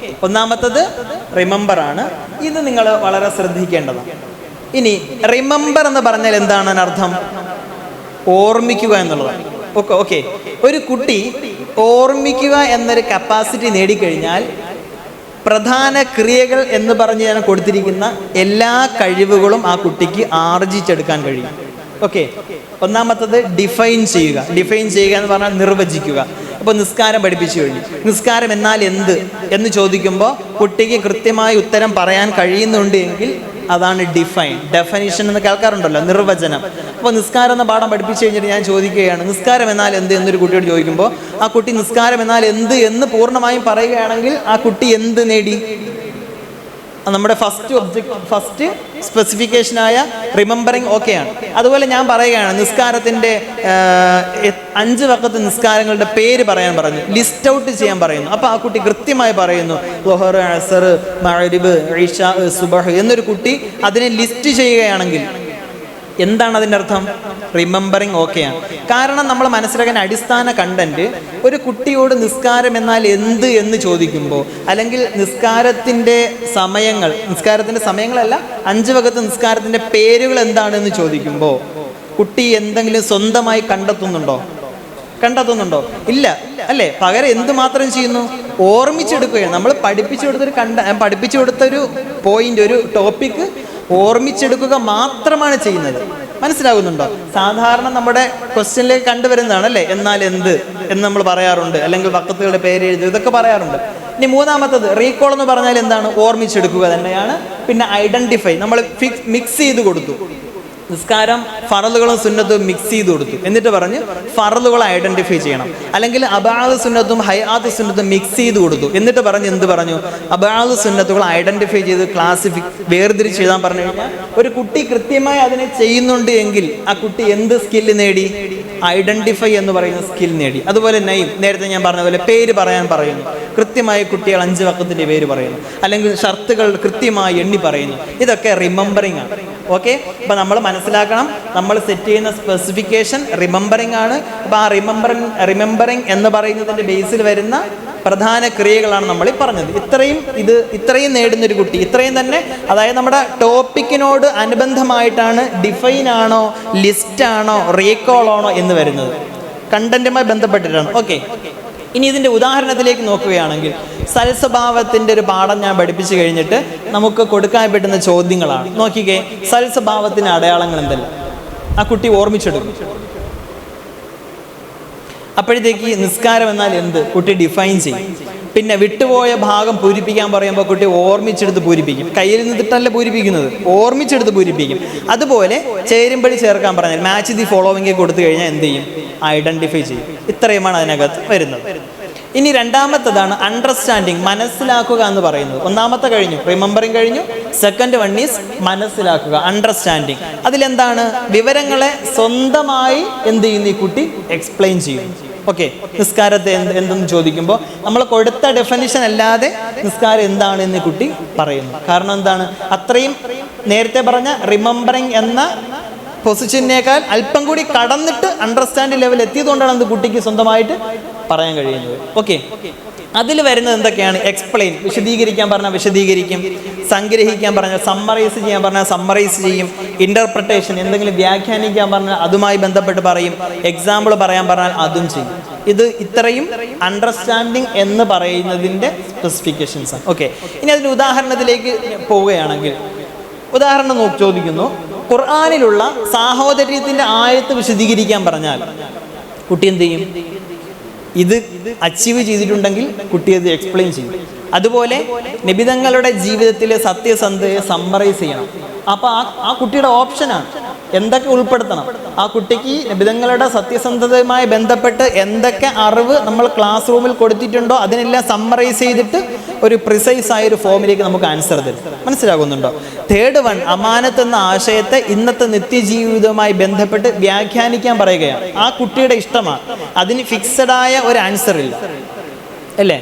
ഒന്നാമത്തത് റിമെമ്പർ ആണ്. ഇത് നിങ്ങൾ വളരെ ശ്രദ്ധിക്കേണ്ടതാണ്. ഇനി റിമെമ്പർ എന്ന് പറഞ്ഞാൽ എന്താണ് അർത്ഥം? ഓർമ്മിക്കുക എന്നുള്ളതാണ്. ഓക്കെ, ഒരു കുട്ടി ഓർമ്മിക്കുക എന്നൊരു കപ്പാസിറ്റി നേടിക്കഴിഞ്ഞാൽ പ്രധാന ക്രിയകൾ എന്ന് പറഞ്ഞ് ഞാൻ കൊടുത്തിരിക്കുന്ന എല്ലാ കഴിവുകളും ആ കുട്ടിക്ക് ആർജിച്ചെടുക്കാൻ കഴിയും. ഓക്കെ, ഒന്നാമത്തത് ഡിഫൈൻ ചെയ്യുക. ഡിഫൈൻ ചെയ്യുക എന്ന് പറഞ്ഞാൽ നിർവചിക്കുക. അപ്പോൾ നിസ്കാരം പഠിപ്പിച്ചു കഴിഞ്ഞു. നിസ്കാരം എന്നാൽ എന്ത് എന്ന് ചോദിക്കുമ്പോൾ കുട്ടിക്ക് കൃത്യമായി ഉത്തരം പറയാൻ കഴിയുന്നുണ്ട് എങ്കിൽ അതാണ് ഡിഫൈൻ. ഡെഫിനിഷൻ എന്ന് കേൾക്കാറുണ്ടല്ലോ, നിർവചനം. അപ്പോൾ നിസ്കാരം എന്ന പാഠം പഠിപ്പിച്ചു കഴിഞ്ഞിട്ട് ഞാൻ ചോദിക്കുകയാണ് നിസ്കാരം എന്നാൽ എന്ത് എന്നൊരു കുട്ടിയോട് ചോദിക്കുമ്പോൾ ആ കുട്ടി നിസ്കാരം എന്നാൽ എന്ത് എന്ന് പൂർണ്ണമായും പറയുകയാണെങ്കിൽ ആ കുട്ടി എന്ത് നേടി? നമ്മുടെ ഫസ്റ്റ് സ്പെസിഫിക്കേഷനായ റിമെമ്പറിങ് ഓക്കെയാണ്. അതുപോലെ ഞാൻ പറയുകയാണ് നിസ്കാരത്തിൻ്റെ 5 വഖത്ത് നിസ്കാരങ്ങളുടെ പേര് പറയാൻ പറഞ്ഞു, ലിസ്റ്റ് ഔട്ട് ചെയ്യാൻ പറയുന്നു. അപ്പോൾ ആ കുട്ടി കൃത്യമായി പറയുന്നു ളുഹർ, അസർ, മഗ്രിബ്, ഇശാ, സുബഹ് എന്നൊരു കുട്ടി അതിനെ ലിസ്റ്റ് ചെയ്യുകയാണെങ്കിൽ എന്താണ് അതിൻ്റെ അർത്ഥം? റിമെമ്പറിങ് ഓക്കെയാണ്. കാരണം നമ്മൾ മനസ്സിലാക്കാൻ അടിസ്ഥാന കണ്ടന്റ് ഒരു കുട്ടിയോട് നിസ്കാരം എന്നാൽ എന്ത് എന്ന് ചോദിക്കുമ്പോൾ, അല്ലെങ്കിൽ നിസ്കാരത്തിൻ്റെ സമയങ്ങളല്ല 5 വഖത്ത് നിസ്കാരത്തിൻ്റെ പേരുകൾ എന്താണെന്ന് ചോദിക്കുമ്പോൾ കുട്ടി എന്തെങ്കിലും സ്വന്തമായി കണ്ടെത്തുന്നുണ്ടോ? ഇല്ല, അല്ലേ? പകരം എന്തുമാത്രം ചെയ്യുന്നു? ഓർമ്മിച്ചെടുക്കുകയാണ്. നമ്മൾ പഠിപ്പിച്ചു കൊടുത്തൊരു പോയിന്റ്, ഒരു ടോപ്പിക്ക് ഓർമ്മിച്ചെടുക്കുക മാത്രമാണ് ചെയ്യുന്നത്. മനസ്സിലാകുന്നുണ്ടോ? സാധാരണ നമ്മുടെ ക്വസ്റ്റ്യനിലേക്ക് കണ്ടുവരുന്നതാണ് അല്ലേ, എന്നാൽ എന്ത് എന്ന് നമ്മൾ പറയാറുണ്ട്, അല്ലെങ്കിൽ വഖത്തുകളുടെ പേര് എഴുതുക, ഇതൊക്കെ പറയാറുണ്ട്. ഇനി മൂന്നാമത്തത് റീകോൾ എന്ന് പറഞ്ഞാൽ എന്താണ്? ഓർമ്മിച്ചെടുക്കുക തന്നെയാണ്. പിന്നെ ഐഡന്റിഫൈ, നമ്മൾ മിക്സ് ചെയ്ത് കൊടുത്തു. നിസ്കാരം ഫറലുകളും സുന്നത്തും മിക്സ് ചെയ്ത് കൊടുത്തു. എന്നിട്ട് പറഞ്ഞ് ഫറലുകളെ ഐഡന്റിഫൈ ചെയ്യണം. അല്ലെങ്കിൽ അബാദ് സുന്നത്തും ഹൈആത്ത് സുന്നത്തും മിക്സ് ചെയ്ത് കൊടുത്തു. എന്നിട്ട് പറഞ്ഞ് എന്ത് പറഞ്ഞു? അബാദ് സുന്നത്തുകൾ ഐഡന്റിഫൈ ചെയ്ത് വേർതിരിച്ച് എഴുതാൻ പറഞ്ഞു കഴിഞ്ഞാൽ ഒരു കുട്ടി കൃത്യമായി അതിനെ ചെയ്യുന്നുണ്ട് എങ്കിൽ ആ കുട്ടി എന്ത് സ്കില്ല് നേടി? ഐഡന്റിഫൈ എന്ന് പറയുന്ന സ്കിൽ നേടി. അതുപോലെ നെയിം, നേരത്തെ ഞാൻ പറഞ്ഞ പോലെ പേര് പറയാൻ പറയുന്നു. കൃത്യമായി കുട്ടികൾ 5 വഖത്തിന്റെ പേര് പറയുന്നു. അല്ലെങ്കിൽ ഷർത്തുകൾ കൃത്യമായി എണ്ണി പറയുന്നു. ഇതൊക്കെ റിമെമ്പറിംഗ് ആണ്. ഓക്കെ, അപ്പൊ നമ്മൾ മനസ്സിലാക്കണം, നമ്മൾ സെറ്റ് ചെയ്യുന്ന സ്പെസിഫിക്കേഷൻ റിമെമ്പറിംഗ് ആണ്. അപ്പൊ ആ റിമെമ്പറിംഗ് എന്ന് പറയുന്നതിന്റെ ബേസിൽ വരുന്ന പ്രധാന ക്രിയകളാണ് നമ്മൾ ഈ പറഞ്ഞത്. ഇത്രയും നേടുന്ന ഒരു കുട്ടി, ഇത്രയും തന്നെ, അതായത് നമ്മുടെ ടോപ്പിക്കിനോട് അനുബന്ധമായിട്ടാണ് ഡിഫൈൻ ആണോ, ലിസ്റ്റ് ആണോ, റീകോൾ ആണോ എന്ന് വരുന്നത്. കണ്ടന്റുമായി ബന്ധപ്പെട്ടിട്ടാണ്. ഓക്കെ, ഇനി ഇതിൻ്റെ ഉദാഹരണത്തിലേക്ക് നോക്കുകയാണെങ്കിൽ, സൽസ്വഭാവത്തിൻ്റെ ഒരു പാഠം ഞാൻ പഠിപ്പിച്ചു കഴിഞ്ഞിട്ട് നമുക്ക് കൊടുക്കാൻ പറ്റുന്ന ചോദ്യങ്ങളാണ്. നോക്കിക്കേ, സൽസ്വഭാവത്തിൻ്റെ അടയാളങ്ങൾ എന്തെല്ലാം ആ കുട്ടി ഓർമ്മിച്ചെടുക്കും. അപ്പോഴത്തേക്ക് നിസ്കാരം എന്നാൽ എന്ത് കുട്ടി ഡിഫൈൻ ചെയ്യും. പിന്നെ വിട്ടുപോയ ഭാഗം പൂരിപ്പിക്കാൻ പറയുമ്പോൾ കുട്ടി ഓർമ്മിച്ചെടുത്ത് പൂരിപ്പിക്കും. കയ്യിൽ നിന്നിട്ടല്ല പൂരിപ്പിക്കുന്നത്, ഓർമ്മിച്ചെടുത്ത് പൂരിപ്പിക്കും. അതുപോലെ ചേരുമ്പടി ചേർക്കാൻ പറഞ്ഞാൽ മാച്ച് ദി ഫോളോവിംഗ് കൊടുത്തു കഴിഞ്ഞാൽ എന്ത് ചെയ്യും? ഐഡന്റിഫൈ ചെയ്യും. ഇത്രയുമാണ് അതിനകത്ത് വരുന്നത്. ഇനി രണ്ടാമത്തതാണ് അണ്ടർസ്റ്റാൻഡിങ്, മനസ്സിലാക്കുക എന്ന് പറയുന്നത്. ഒന്നാമത്തെ കഴിഞ്ഞു, റിമെമ്പറിങ് കഴിഞ്ഞു. സെക്കൻഡ് വൺ ഈസ് മനസ്സിലാക്കുക, അണ്ടർസ്റ്റാൻഡിങ്. അതിലെന്താണ്? വിവരങ്ങളെ സ്വന്തമായി എന്ത് ചെയ്യുന്നു ഈ കുട്ടി? എക്സ്പ്ലെയിൻ ചെയ്യും. ഓക്കെ, നിസ്കാരത്തെ എന്തെന്ന് ചോദിക്കുമ്പോൾ നമ്മൾ കൊടുത്ത ഡെഫിനിഷൻ അല്ലാതെ നിസ്കാരം എന്താണ് എന്ന് കുട്ടി പറയുന്നു. കാരണം എന്താണ്? അത്രയും നേരത്തെ പറഞ്ഞ റിമെമ്പറിങ് എന്ന പൊസിഷനേക്കാൾ അല്പം കൂടി കടന്നിട്ട് അണ്ടർസ്റ്റാൻഡിങ് ലെവൽ എത്തിയതുകൊണ്ടാണ് അത് കുട്ടിക്ക് സ്വന്തമായിട്ട് പറയാൻ കഴിയുന്നത്. ഓക്കെ, അതിൽ വരുന്നത് എന്തൊക്കെയാണ്? എക്സ്പ്ലെയിൻ, വിശദീകരിക്കാൻ പറഞ്ഞാൽ വിശദീകരിക്കും. സംഗ്രഹിക്കാൻ പറഞ്ഞാൽ, സമ്മറൈസ് ചെയ്യാൻ പറഞ്ഞാൽ സമ്മറൈസ് ചെയ്യും. ഇന്റർപ്രിട്ടേഷൻ, എന്തെങ്കിലും വ്യാഖ്യാനിക്കാൻ പറഞ്ഞാൽ അതുമായി ബന്ധപ്പെട്ട് പറയും. എക്സാമ്പിൾ പറയാൻ പറഞ്ഞാൽ അതും ചെയ്യും. ഇത്രയും അണ്ടർസ്റ്റാൻഡിങ് എന്ന് പറയുന്നതിൻ്റെ സ്പെസിഫിക്കേഷൻസ് ആണ്. ഓക്കെ, ഇനി അതിൻ്റെ ഉദാഹരണത്തിലേക്ക് പോവുകയാണെങ്കിൽ, ഉദാഹരണം ചോദിക്കുന്നു, ഖുർആനിലുള്ള സാഹോദര്യത്തിൻ്റെ ആയത്ത് വിശദീകരിക്കാൻ പറഞ്ഞാൽ കുട്ടി എന്ത് ചെയ്യും? ഇത് അച്ചീവ് ചെയ്തിട്ടുണ്ടെങ്കിൽ കുട്ടി അത് എക്സ്പ്ലെയിൻ ചെയ്യും. അതുപോലെ നബിതങ്ങളുടെ ജീവിതത്തിലെ സത്യസന്ധതയെ സമ്മറൈസ് ചെയ്യണം. അപ്പോൾ ആ കുട്ടിയുടെ ഓപ്ഷനാണ് എന്തൊക്കെ ഉൾപ്പെടുത്തണം. ആ കുട്ടിക്ക് നബിതങ്ങളുടെ സത്യസന്ധതയുമായി ബന്ധപ്പെട്ട് എന്തൊക്കെ അറിവ് നമ്മൾ ക്ലാസ് റൂമിൽ കൊടുത്തിട്ടുണ്ടോ അതിനെല്ലാം സമ്മറൈസ് ചെയ്തിട്ട് ഒരു പ്രിസൈസ് ആയ ഒരു ഫോമിലേക്ക് നമുക്ക് ആൻസർ തരും. മനസ്സിലാകുന്നുണ്ടോ? തേർഡ് വൺ, അമാനത്ത് എന്ന ആശയത്തെ ഇന്നത്തെ നിത്യജീവിതവുമായി ബന്ധപ്പെട്ട് വ്യാഖ്യാനിക്കാൻ പറയുകയാണ്. ആ കുട്ടിയുടെ ഇഷ്ടമാണ്, അതിന് ഫിക്സഡ് ആയ ഒരു ആൻസർ ഇല്ല, അല്ലേ?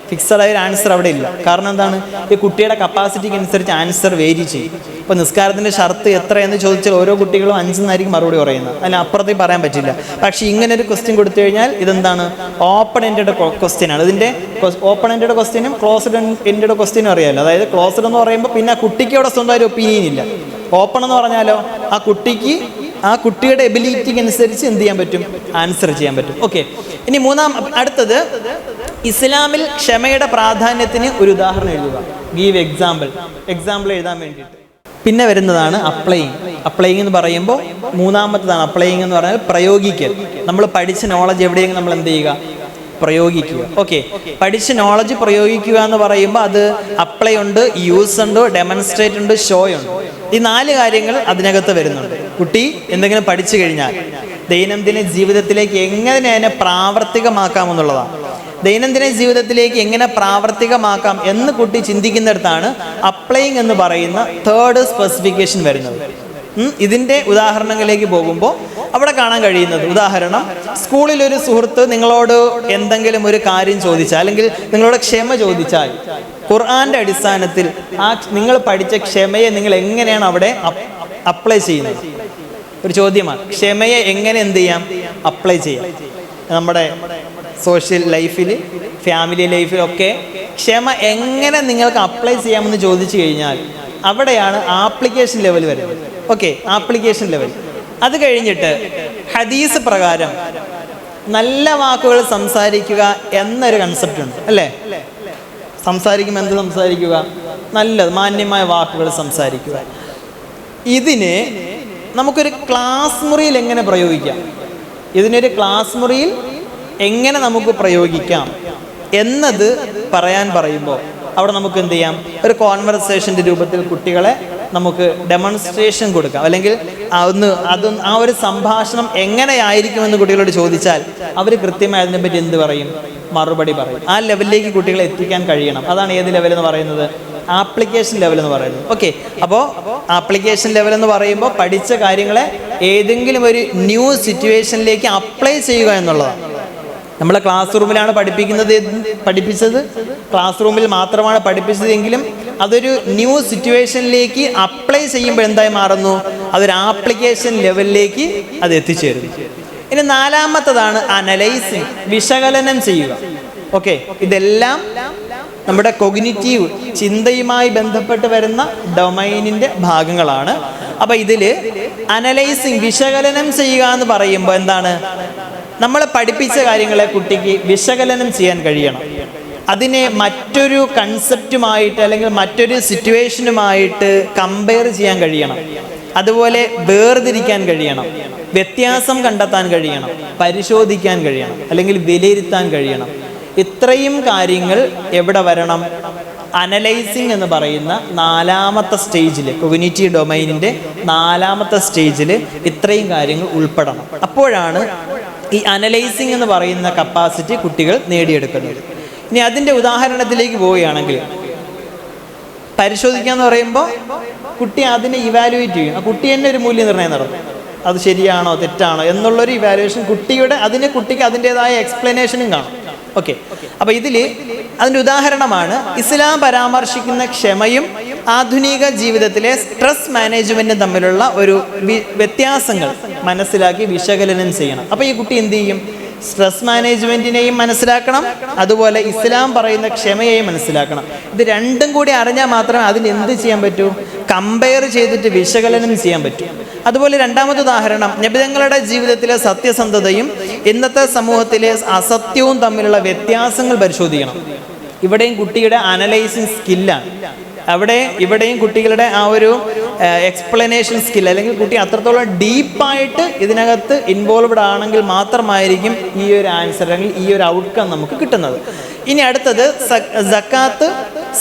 ഫിക്സഡ് ആയ ഒരു ആൻസർ അവിടെ ഇല്ല. കാരണം എന്താണ്? ഈ കുട്ടിയുടെ കപ്പാസിറ്റിക്ക് അനുസരിച്ച് ആൻസർ വേരി ചെയ്യും. ഇപ്പോൾ നിസ്കാരത്തിൻ്റെ ഷർത്ത് എത്രയെന്ന് ചോദിച്ചാൽ ഓരോ കുട്ടികളും 5 എന്നായിരിക്കും മറുപടി പറയുന്നത്, അതിന് അപ്പുറത്തേക്ക് പറയാൻ പറ്റില്ല. പക്ഷേ ഇങ്ങനെ ഒരു ക്വസ്റ്റ്യൻ കൊടുത്തു കഴിഞ്ഞാൽ ഇതെന്താണ്? ഓപ്പൺ എൻഡഡ് ക്വസ്റ്റ്യൻ ആണ്. ഇതിൻ്റെ ഓപ്പൺ എൻഡഡ് ക്വസ്റ്റ്യനും ക്ലോസ്ഡ് എൻഡഡ് ക്വസ്റ്റ്യനും അറിയാമല്ലോ. അതായത് ക്ലോസ്ഡ് എന്ന് പറയുമ്പോൾ പിന്നെ ആ കുട്ടിക്ക് അവിടെ സ്വന്തമായിട്ട് ഒപ്പീനിയൻ ഇല്ല. ഓപ്പൺ എന്ന് പറഞ്ഞാലോ ആ കുട്ടിയുടെ എബിലിറ്റിക്ക് അനുസരിച്ച് എന്ത് ചെയ്യാൻ പറ്റും? ആൻസർ ചെയ്യാൻ പറ്റും. ഓക്കെ, ഇനി അടുത്തത് ഇസ്ലാമിൽ ക്ഷമയുടെ പ്രാധാന്യത്തിന് ഒരു ഉദാഹരണം എഴുതുക. ഗീവ് എക്സാമ്പിൾ എഴുതാൻ വേണ്ടിയിട്ട്. പിന്നെ വരുന്നതാണ് അപ്ലൈയിങ് എന്ന് പറയുമ്പോൾ മൂന്നാമത്തതാണ്. അപ്ലൈയിങ് എന്ന് പറഞ്ഞാൽ പ്രയോഗിക്കൽ. നമ്മൾ പഠിച്ച നോളജ് എവിടെയെങ്കിലും നമ്മൾ എന്ത് ചെയ്യുക? പ്രയോഗിക്കുക. ഓക്കെ, പഠിച്ച നോളജ് പ്രയോഗിക്കുക എന്ന് പറയുമ്പോൾ അത് അപ്ലൈ ഉണ്ട്, യൂസ് ഉണ്ട്, ഡെമോൺസ്ട്രേറ്റ് ഉണ്ട്, ഷോ ഉണ്ട്. ഈ 4 കാര്യങ്ങൾ അതിനകത്ത് വരുന്നുണ്ട്. കുട്ടി എന്തെങ്കിലും പഠിച്ചു കഴിഞ്ഞാൽ ദൈനംദിന ജീവിതത്തിലേക്ക് എങ്ങനെ അതിനെ പ്രാവർത്തികമാക്കാമെന്നുള്ളതാണ്. ദൈനംദിന ജീവിതത്തിലേക്ക് എങ്ങനെ പ്രാവർത്തികമാക്കാം എന്ന് കുട്ടി ചിന്തിക്കുന്നിടത്താണ് അപ്ലൈയിങ് എന്ന് പറയുന്ന തേർഡ് സ്പെസിഫിക്കേഷൻ വരുന്നത്. ഇതിൻ്റെ ഉദാഹരണങ്ങളിലേക്ക് പോകുമ്പോൾ അവിടെ കാണാൻ കഴിയുന്നത്, ഉദാഹരണം, സ്കൂളിലൊരു സുഹൃത്ത് നിങ്ങളോട് എന്തെങ്കിലും ഒരു കാര്യം ചോദിച്ചാൽ, അല്ലെങ്കിൽ നിങ്ങളോട് ക്ഷമ ചോദിച്ചാൽ, ഖുർആന്റെ അടിസ്ഥാനത്തിൽ ആ നിങ്ങൾ പഠിച്ച ക്ഷമയെ നിങ്ങൾ എങ്ങനെയാണ് അവിടെ അപ്ലൈ ചെയ്യുന്നത്? ഒരു ചോദ്യമാണ്. ക്ഷമയെ എങ്ങനെ എന്ത് ചെയ്യാം? അപ്ലൈ ചെയ്യാം. നമ്മുടെ സോഷ്യൽ ലൈഫിൽ, ഫാമിലി ലൈഫിലൊക്കെ ക്ഷമ എങ്ങനെ നിങ്ങൾക്ക് അപ്ലൈ ചെയ്യാമെന്ന് ചോദിച്ചു കഴിഞ്ഞാൽ അവിടെയാണ് ആപ്ലിക്കേഷൻ ലെവൽ വരുന്നത്. Okay, application level. അത് കഴിഞ്ഞിട്ട് ഹദീസ് പ്രകാരം നല്ല വാക്കുകൾ സംസാരിക്കുക എന്നൊരു കൺസെപ്റ്റ് ഉണ്ട്, അല്ലേ? സംസാരിക്കുമ്പോൾ എന്ത് സംസാരിക്കുക? നല്ലത്, മാന്യമായ വാക്കുകൾ സംസാരിക്കുക. ഇതിനെ നമുക്കൊരു ക്ലാസ് മുറിയിൽ എങ്ങനെ പ്രയോഗിക്കാം? ഇതിനൊരു ക്ലാസ് മുറിയിൽ എങ്ങനെ നമുക്ക് പ്രയോഗിക്കാം എന്നത് പറയാൻ പറയുമ്പോൾ അവിടെ നമുക്ക് എന്ത് ചെയ്യാം, ഒരു കോൺവെർസേഷൻ്റെ രൂപത്തിൽ കുട്ടികളെ നമുക്ക് ഡെമോൺസ്ട്രേഷൻ കൊടുക്കാം, അല്ലെങ്കിൽ ആ ഒരു സംഭാഷണം എങ്ങനെയായിരിക്കുമെന്ന് കുട്ടികളോട് ചോദിച്ചാൽ അവർ കൃത്യമായി അതിനെപ്പറ്റി എന്ത് പറയും, മറുപടി പറയും. ആ ലെവലിലേക്ക് കുട്ടികളെ എത്തിക്കാൻ കഴിയണം. അതാണ് ഏത് ലെവൽ എന്ന് പറയുന്നത്, ആപ്ലിക്കേഷൻ ലെവൽ എന്ന് പറയുന്നത്. ഓക്കെ, അപ്പോൾ ആപ്ലിക്കേഷൻ ലെവൽ എന്ന് പറയുമ്പോൾ പഠിച്ച കാര്യങ്ങളെ ഏതെങ്കിലും ഒരു ന്യൂ സിറ്റുവേഷനിലേക്ക് അപ്ലൈ ചെയ്യുക എന്നുള്ളതാണ്. നമ്മളെ ക്ലാസ് റൂമിലാണ് പഠിപ്പിച്ചത്, ക്ലാസ് റൂമിൽ മാത്രമാണ് പഠിപ്പിച്ചതെങ്കിലും അതൊരു ന്യൂ സിറ്റുവേഷനിലേക്ക് അപ്ലൈ ചെയ്യുമ്പോൾ എന്തായി മാറുന്നു, അതൊരു ആപ്ലിക്കേഷൻ ലെവലിലേക്ക് അത് എത്തിച്ചേരുന്നു. ഇനി നാലാമത്തതാണ് അനലൈസിങ്, വിശകലനം ചെയ്യുക. ഓക്കെ, ഇതെല്ലാം നമ്മുടെ കൊഗ്നിറ്റീവ് ചിന്തയുമായി ബന്ധപ്പെട്ട് വരുന്ന ഡൊമൈനിൻ്റെ ഭാഗങ്ങളാണ്. അപ്പം ഇതിൽ അനലൈസിങ്, വിശകലനം ചെയ്യുക എന്ന് പറയുമ്പോൾ എന്താണ്, നമ്മൾ പഠിപ്പിച്ച കാര്യങ്ങളെ കുട്ടിക്ക് വിശകലനം ചെയ്യാൻ കഴിയണം. അതിനെ മറ്റൊരു കൺസെപ്റ്റുമായിട്ട് അല്ലെങ്കിൽ മറ്റൊരു സിറ്റുവേഷനുമായിട്ട് കമ്പയർ ചെയ്യാൻ കഴിയണം. അതുപോലെ വേർതിരിക്കാൻ കഴിയണം, വ്യത്യാസം കണ്ടെത്താൻ കഴിയണം, പരിശോധിക്കാൻ കഴിയണം, അല്ലെങ്കിൽ വിലയിരുത്താൻ കഴിയണം. ഇത്രയും കാര്യങ്ങൾ എവിടെ വരണം, അനലൈസിങ് എന്ന് പറയുന്ന നാലാമത്തെ സ്റ്റേജിൽ, കൊഗ്നിറ്റീവ് ഡൊമൈനിൻ്റെ നാലാമത്തെ സ്റ്റേജിൽ ഇത്രയും കാര്യങ്ങൾ ഉൾപ്പെടണം. അപ്പോഴാണ് ഈ അനലൈസിങ് എന്ന് പറയുന്ന കപ്പാസിറ്റി കുട്ടികൾ നേടിയെടുക്കുന്നത്. ഇനി അതിൻ്റെ ഉദാഹരണത്തിലേക്ക് പോവുകയാണെങ്കിൽ, പരിശോധിക്കുക എന്ന് പറയുമ്പോൾ കുട്ടി അതിനെ ഇവാലുവേറ്റ് ചെയ്യും. ആ കുട്ടി തന്നെ ഒരു മൂല്യനിർണ്ണയം നടത്തും, അത് ശരിയാണോ തെറ്റാണോ എന്നുള്ളൊരു ഇവാലുവേഷൻ കുട്ടിക്ക് അതിൻ്റെതായ എക്സ്പ്ലനേഷനും കാണും. ഓക്കെ, അപ്പോൾ അതിൻ്റെ ഉദാഹരണമാണ് ഇസ്ലാം പരാമർശിക്കുന്ന ക്ഷമയും ആധുനിക ജീവിതത്തിലെ സ്ട്രെസ് മാനേജ്മെൻറ്റും തമ്മിലുള്ള ഒരു വ്യത്യാസങ്ങൾ മനസ്സിലാക്കി വിശകലനം ചെയ്യണം. അപ്പോൾ ഈ കുട്ടി എന്ത് ചെയ്യും, സ്ട്രെസ് മാനേജ്മെൻറ്റിനെയും മനസ്സിലാക്കണം, അതുപോലെ ഇസ്ലാം പറയുന്ന ക്ഷമയെയും മനസ്സിലാക്കണം. ഇത് രണ്ടും കൂടി അറിഞ്ഞാൽ മാത്രമേ അതിന് എന്ത് ചെയ്യാൻ പറ്റൂ, കമ്പയർ ചെയ്തിട്ട് വിശകലനം ചെയ്യാൻ പറ്റൂ. അതുപോലെ രണ്ടാമത്തെ ഉദാഹരണം, നബിതങ്ങളുടെ ജീവിതത്തിലെ സത്യസന്ധതയും ഇന്നത്തെ സമൂഹത്തിലെ അസത്യവും തമ്മിലുള്ള വ്യത്യാസങ്ങൾ പരിശോധിക്കണം. ഇവിടെയും കുട്ടിയുടെ അനലൈസിങ് സ്കില്ലാണ്. ഇവിടെയും കുട്ടികളുടെ ആ ഒരു എക്സ്പ്ലനേഷൻ സ്കിൽ, അല്ലെങ്കിൽ കുട്ടി അത്രത്തോളം ഡീപ്പായിട്ട് ഇതിനകത്ത് ഇൻവോൾവ്ഡ് ആണെങ്കിൽ മാത്രമായിരിക്കും ഈ ഒരു ആൻസർ അല്ലെങ്കിൽ ഈ ഒരു ഔട്ട്കം നമുക്ക് കിട്ടുന്നത്. ഇനി അടുത്തത്, സക്കാത്ത്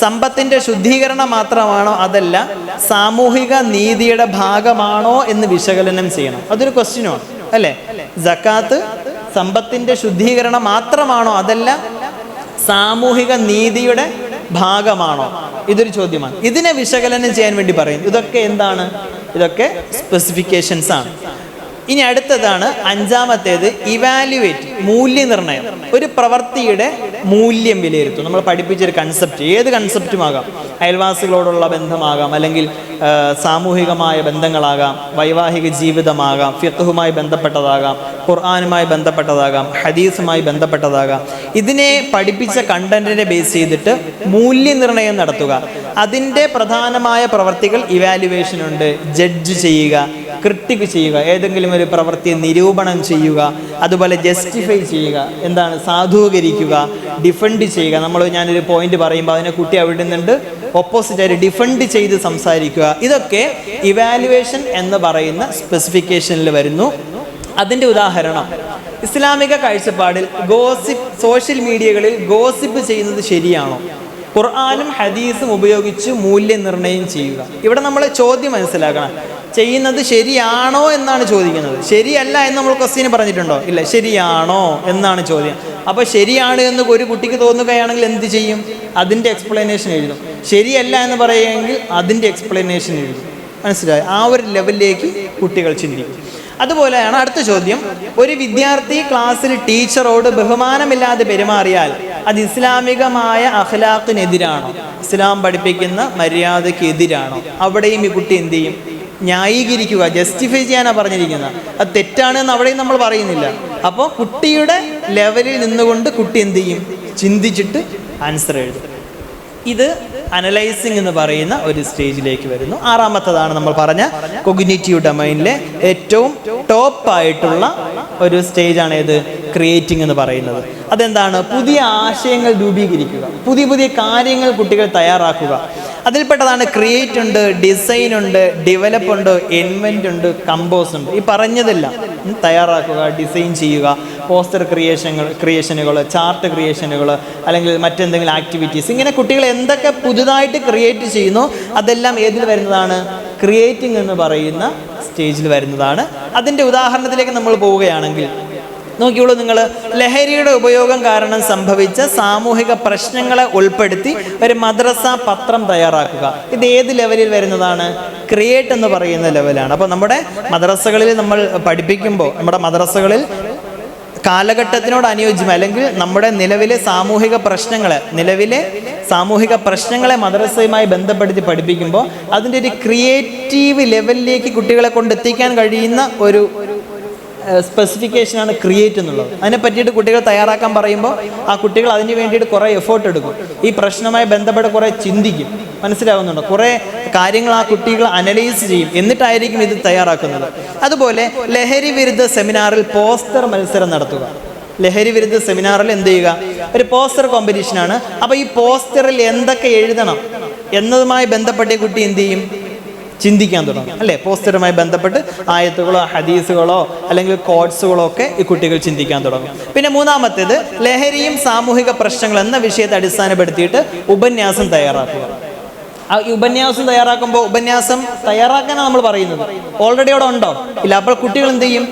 സമ്പത്തിൻ്റെ ശുദ്ധീകരണം മാത്രമാണോ അതല്ല സാമൂഹിക നീതിയുടെ ഭാഗമാണോ എന്ന് വിശകലനം ചെയ്യണം. അതൊരു ക്വസ്റ്റ്യനാണ് അല്ലേ. സക്കാത്ത് സമ്പത്തിൻ്റെ ശുദ്ധീകരണം മാത്രമാണോ അതല്ല സാമൂഹിക നീതിയുടെ ഭാഗമാണോ, ഇതൊരു ചോദ്യമാണ്. ഇതിനെ വിശകലനം ചെയ്യാൻ വേണ്ടി പറയും. ഇതൊക്കെ എന്താണ്, ഇതൊക്കെ സ്പെസിഫിക്കേഷൻസ് ആണ്. ഇനി അടുത്തതാണ് അഞ്ചാമത്തേത്, ഇവാലുവേറ്റ്, മൂല്യനിർണ്ണയം. ഒരു പ്രവൃത്തിയുടെ മൂല്യം വിലയിരുത്തും. നമ്മൾ പഠിപ്പിച്ചൊരു കൺസെപ്റ്റ്, ഏത് കൺസെപ്റ്റുമാകാം, അയൽവാസികളോടുള്ള ബന്ധമാകാം, അല്ലെങ്കിൽ സാമൂഹികമായ ബന്ധങ്ങളാകാം, വൈവാഹിക ജീവിതമാകാം, ഫിഖ്ഹുമായി ബന്ധപ്പെട്ടതാകാം, ഖുർആനുമായി ബന്ധപ്പെട്ടതാകാം, ഹദീസുമായി ബന്ധപ്പെട്ടതാകാം. ഇതിനെ പഠിപ്പിച്ച കണ്ടന്റിനെ ബേസ് ചെയ്തിട്ട് മൂല്യനിർണ്ണയം നടത്തുക. അതിൻ്റെ പ്രധാനമായ പ്രവർത്തികൾ ഇവാലുവേഷൻ ഉണ്ട്. ജഡ്ജ് ചെയ്യുക, ക്രിട്ടിക് ചെയ്യുക, ഏതെങ്കിലും ഒരു പ്രവൃത്തിയെ നിരൂപണം ചെയ്യുക, അതുപോലെ ജസ്റ്റിഫൈ ചെയ്യുക, എന്താണ് സാധൂകരിക്കുക, ഡിഫെൻഡ് ചെയ്യുക. ഞാനൊരു പോയിന്റ് പറയുമ്പോൾ അതിനെ കുട്ടി അവിടെ നിന്നുണ്ട് ഓപ്പോസിറ്റായിട്ട് ഡിഫെൻഡ് ചെയ്ത് സംസാരിക്കുക. ഇതൊക്കെ ഇവാലുവേഷൻ എന്ന് പറയുന്ന സ്പെസിഫിക്കേഷനിൽ വരുന്നു. അതിൻ്റെ ഉദാഹരണം, ഇസ്ലാമിക കാഴ്ചപ്പാടിൽ സോഷ്യൽ മീഡിയകളിൽ ഗോസിപ്പ് ചെയ്യുന്നത് ശരിയാണോ, ഖുർആനും ഹദീസും ഉപയോഗിച്ച് മൂല്യനിർണ്ണയം ചെയ്യുക. ഇവിടെ നമ്മൾ ചോദ്യം മനസ്സിലാക്കണം, ചെയ്യുന്നത് ശരിയാണോ എന്നാണ് ചോദിക്കുന്നത്. ശരിയല്ല എന്ന് നമ്മൾ ക്വസ്റ്റ്യന് പറഞ്ഞിട്ടുണ്ടോ, ഇല്ല, ശരിയാണോ എന്നാണ് ചോദ്യം. അപ്പോൾ ശരിയാണ് എന്ന് ഒരു കുട്ടിക്ക് തോന്നുകയാണെങ്കിൽ എന്ത് ചെയ്യും, അതിൻ്റെ എക്സ്പ്ലനേഷൻ എഴുതും. ശരിയല്ല എന്ന് പറയുമെങ്കിൽ അതിൻ്റെ എക്സ്പ്ലനേഷൻ എഴുതും. മനസ്സിലായി, ആ ഒരു ലെവലിലേക്ക് കുട്ടികൾ ചിന്തിക്കും. അതുപോലെയാണ് അടുത്ത ചോദ്യം, ഒരു വിദ്യാർത്ഥി ക്ലാസ്സിൽ ടീച്ചറോട് ബഹുമാനമില്ലാതെ പെരുമാറിയാൽ അത് ഇസ്ലാമികമായ അഖ്ലാഖിനെതിരാണോ, ഇസ്ലാം പഠിപ്പിക്കുന്ന മര്യാദയ്ക്ക് എതിരാണോ? അവിടെയും ഈ കുട്ടി എന്ത് ചെയ്യും, ന്യായീകരിക്കുക, ജസ്റ്റിഫൈ ചെയ്യാനാണ് പറഞ്ഞിരിക്കുന്നത്. അത് തെറ്റാണെന്ന് അവിടെയും നമ്മൾ പറയുന്നില്ല. അപ്പോൾ കുട്ടിയുടെ ലെവലിൽ നിന്നുകൊണ്ട് കുട്ടി എന്ത് ചെയ്യും, ചിന്തിച്ചിട്ട് ആൻസർ എഴുതും. ഇത് അനലൈസിങ് എന്ന് പറയുന്ന ഒരു സ്റ്റേജിലേക്ക് വരുന്നു. ആറാമത്തതാണ് നമ്മൾ പറഞ്ഞ കൊഗ്നിറ്റീവ് ഡൊമൈനിലെ ഏറ്റവും ടോപ്പായിട്ടുള്ള ഒരു സ്റ്റേജാണ് ഏത് ക്രിയേറ്റിംഗ് എന്ന് പറയുന്നത്. അതെന്താണ്? പുതിയ ആശയങ്ങൾ രൂപീകരിക്കുക, പുതിയ പുതിയ കാര്യങ്ങൾ കുട്ടികൾ തയ്യാറാക്കുക. അതിൽപ്പെട്ടതാണ് ക്രിയേറ്റ് ഉണ്ട്, ഡിസൈൻ ഉണ്ട്, ഡെവലപ്പ് ഉണ്ട്, ഇൻവെന്റ് ഉണ്ട്, കമ്പോസ് ഉണ്ട്. ഈ പറഞ്ഞതെല്ലാം തയ്യാറാക്കുക, ഡിസൈൻ ചെയ്യുക, പോസ്റ്റർ ക്രിയേഷനുകൾ, ചാർട്ട് ക്രിയേഷനുകൾ, അല്ലെങ്കിൽ മറ്റെന്തെങ്കിലും ആക്ടിവിറ്റീസ്, ഇങ്ങനെ കുട്ടികൾ എന്തൊക്കെ പുതുതായിട്ട് ക്രിയേറ്റ് ചെയ്യുന്നു അതെല്ലാം ഏതിൽ വരുന്നതാണ്? ക്രിയേറ്റിംഗ് എന്ന് പറയുന്ന സ്റ്റേജിൽ വരുന്നതാണ്. അതിൻ്റെ ഉദാഹരണത്തിലേക്ക് നമ്മൾ പോവുകയാണെങ്കിൽ നോക്കിയോളൂ നിങ്ങൾ. ലഹരിയുടെ ഉപയോഗം കാരണം സംഭവിച്ച സാമൂഹിക പ്രശ്നങ്ങളെ ഉൾപ്പെടുത്തി ഒരു മദ്രസ പത്രം തയ്യാറാക്കുക. ഇത് ഏത് ലെവലിൽ വരുന്നതാണ്? ക്രിയേറ്റ് എന്ന് പറയുന്ന ലെവലാണ്. അപ്പോൾ നമ്മുടെ മദ്രസകളിൽ നമ്മൾ പഠിപ്പിക്കുമ്പോൾ നമ്മുടെ മദ്രസകളിൽ കാലഘട്ടത്തിനോട് അനുയോജ്യം, അല്ലെങ്കിൽ നമ്മുടെ നിലവിലെ സാമൂഹിക പ്രശ്നങ്ങളെ മദ്രസയുമായി ബന്ധപ്പെടുത്തി പഠിപ്പിക്കുമ്പോൾ അതിൻ്റെ ഒരു ക്രിയേറ്റീവ് ലെവലിലേക്ക് കുട്ടികളെ കൊണ്ടെത്തിക്കാൻ കഴിയുന്ന ഒരു സ്പെസിഫിക്കേഷനാണ് ക്രിയേറ്റ് എന്നുള്ളത്. അതിനെ പറ്റിയിട്ട് കുട്ടികൾ തയ്യാറാക്കാൻ പറയുമ്പോൾ ആ കുട്ടികൾ അതിന് വേണ്ടിയിട്ട് കുറേ എഫേർട്ട് എടുക്കും. ഈ പ്രശ്നവുമായി ബന്ധപ്പെട്ട് കുറേ ചിന്തിക്കും, മനസ്സിലാവുന്നുണ്ടോ? കുറേ കാര്യങ്ങൾ ആ കുട്ടികൾ അനലൈസ് ചെയ്യും, എന്നിട്ടായിരിക്കും ഇത് തയ്യാറാക്കുന്നത്. അതുപോലെ ലഹരി വിരുദ്ധ സെമിനാറിൽ പോസ്റ്റർ മത്സരം നടത്തുക. ലഹരി വിരുദ്ധ സെമിനാറിൽ എന്ത് ചെയ്യുക? ഒരു പോസ്റ്റർ കോമ്പറ്റീഷനാണ്. അപ്പോൾ ഈ പോസ്റ്ററിൽ എന്തൊക്കെ എഴുതണം എന്നതുമായി ബന്ധപ്പെട്ട കുട്ടി എന്ത് ചെയ്യും? ചിന്തിക്കാൻ തുടങ്ങും, അല്ലേ? പോസ്റ്ററുമായി ബന്ധപ്പെട്ട് ആയത്തുകളോ ഹദീസുകളോ അല്ലെങ്കിൽ കോട്സുകളോ ഒക്കെ ഈ കുട്ടികൾ ചിന്തിക്കാൻ തുടങ്ങും. പിന്നെ മൂന്നാമത്തേത് ലഹരിയും സാമൂഹിക പ്രശ്നങ്ങൾ എന്ന വിഷയത്തെ അടിസ്ഥാനപ്പെടുത്തിയിട്ട് ഉപന്യാസം തയ്യാറാക്കുക. ഈ ഉപന്യാസം തയ്യാറാക്കുമ്പോൾ ഉപന്യാസം തയ്യാറാക്കാനാണ് നമ്മൾ പറയുന്നത്. ഓൾറെഡി അവിടെ ഉണ്ടോ? ഇല്ല. അപ്പോൾ കുട്ടികൾ എന്ത് ചെയ്യും?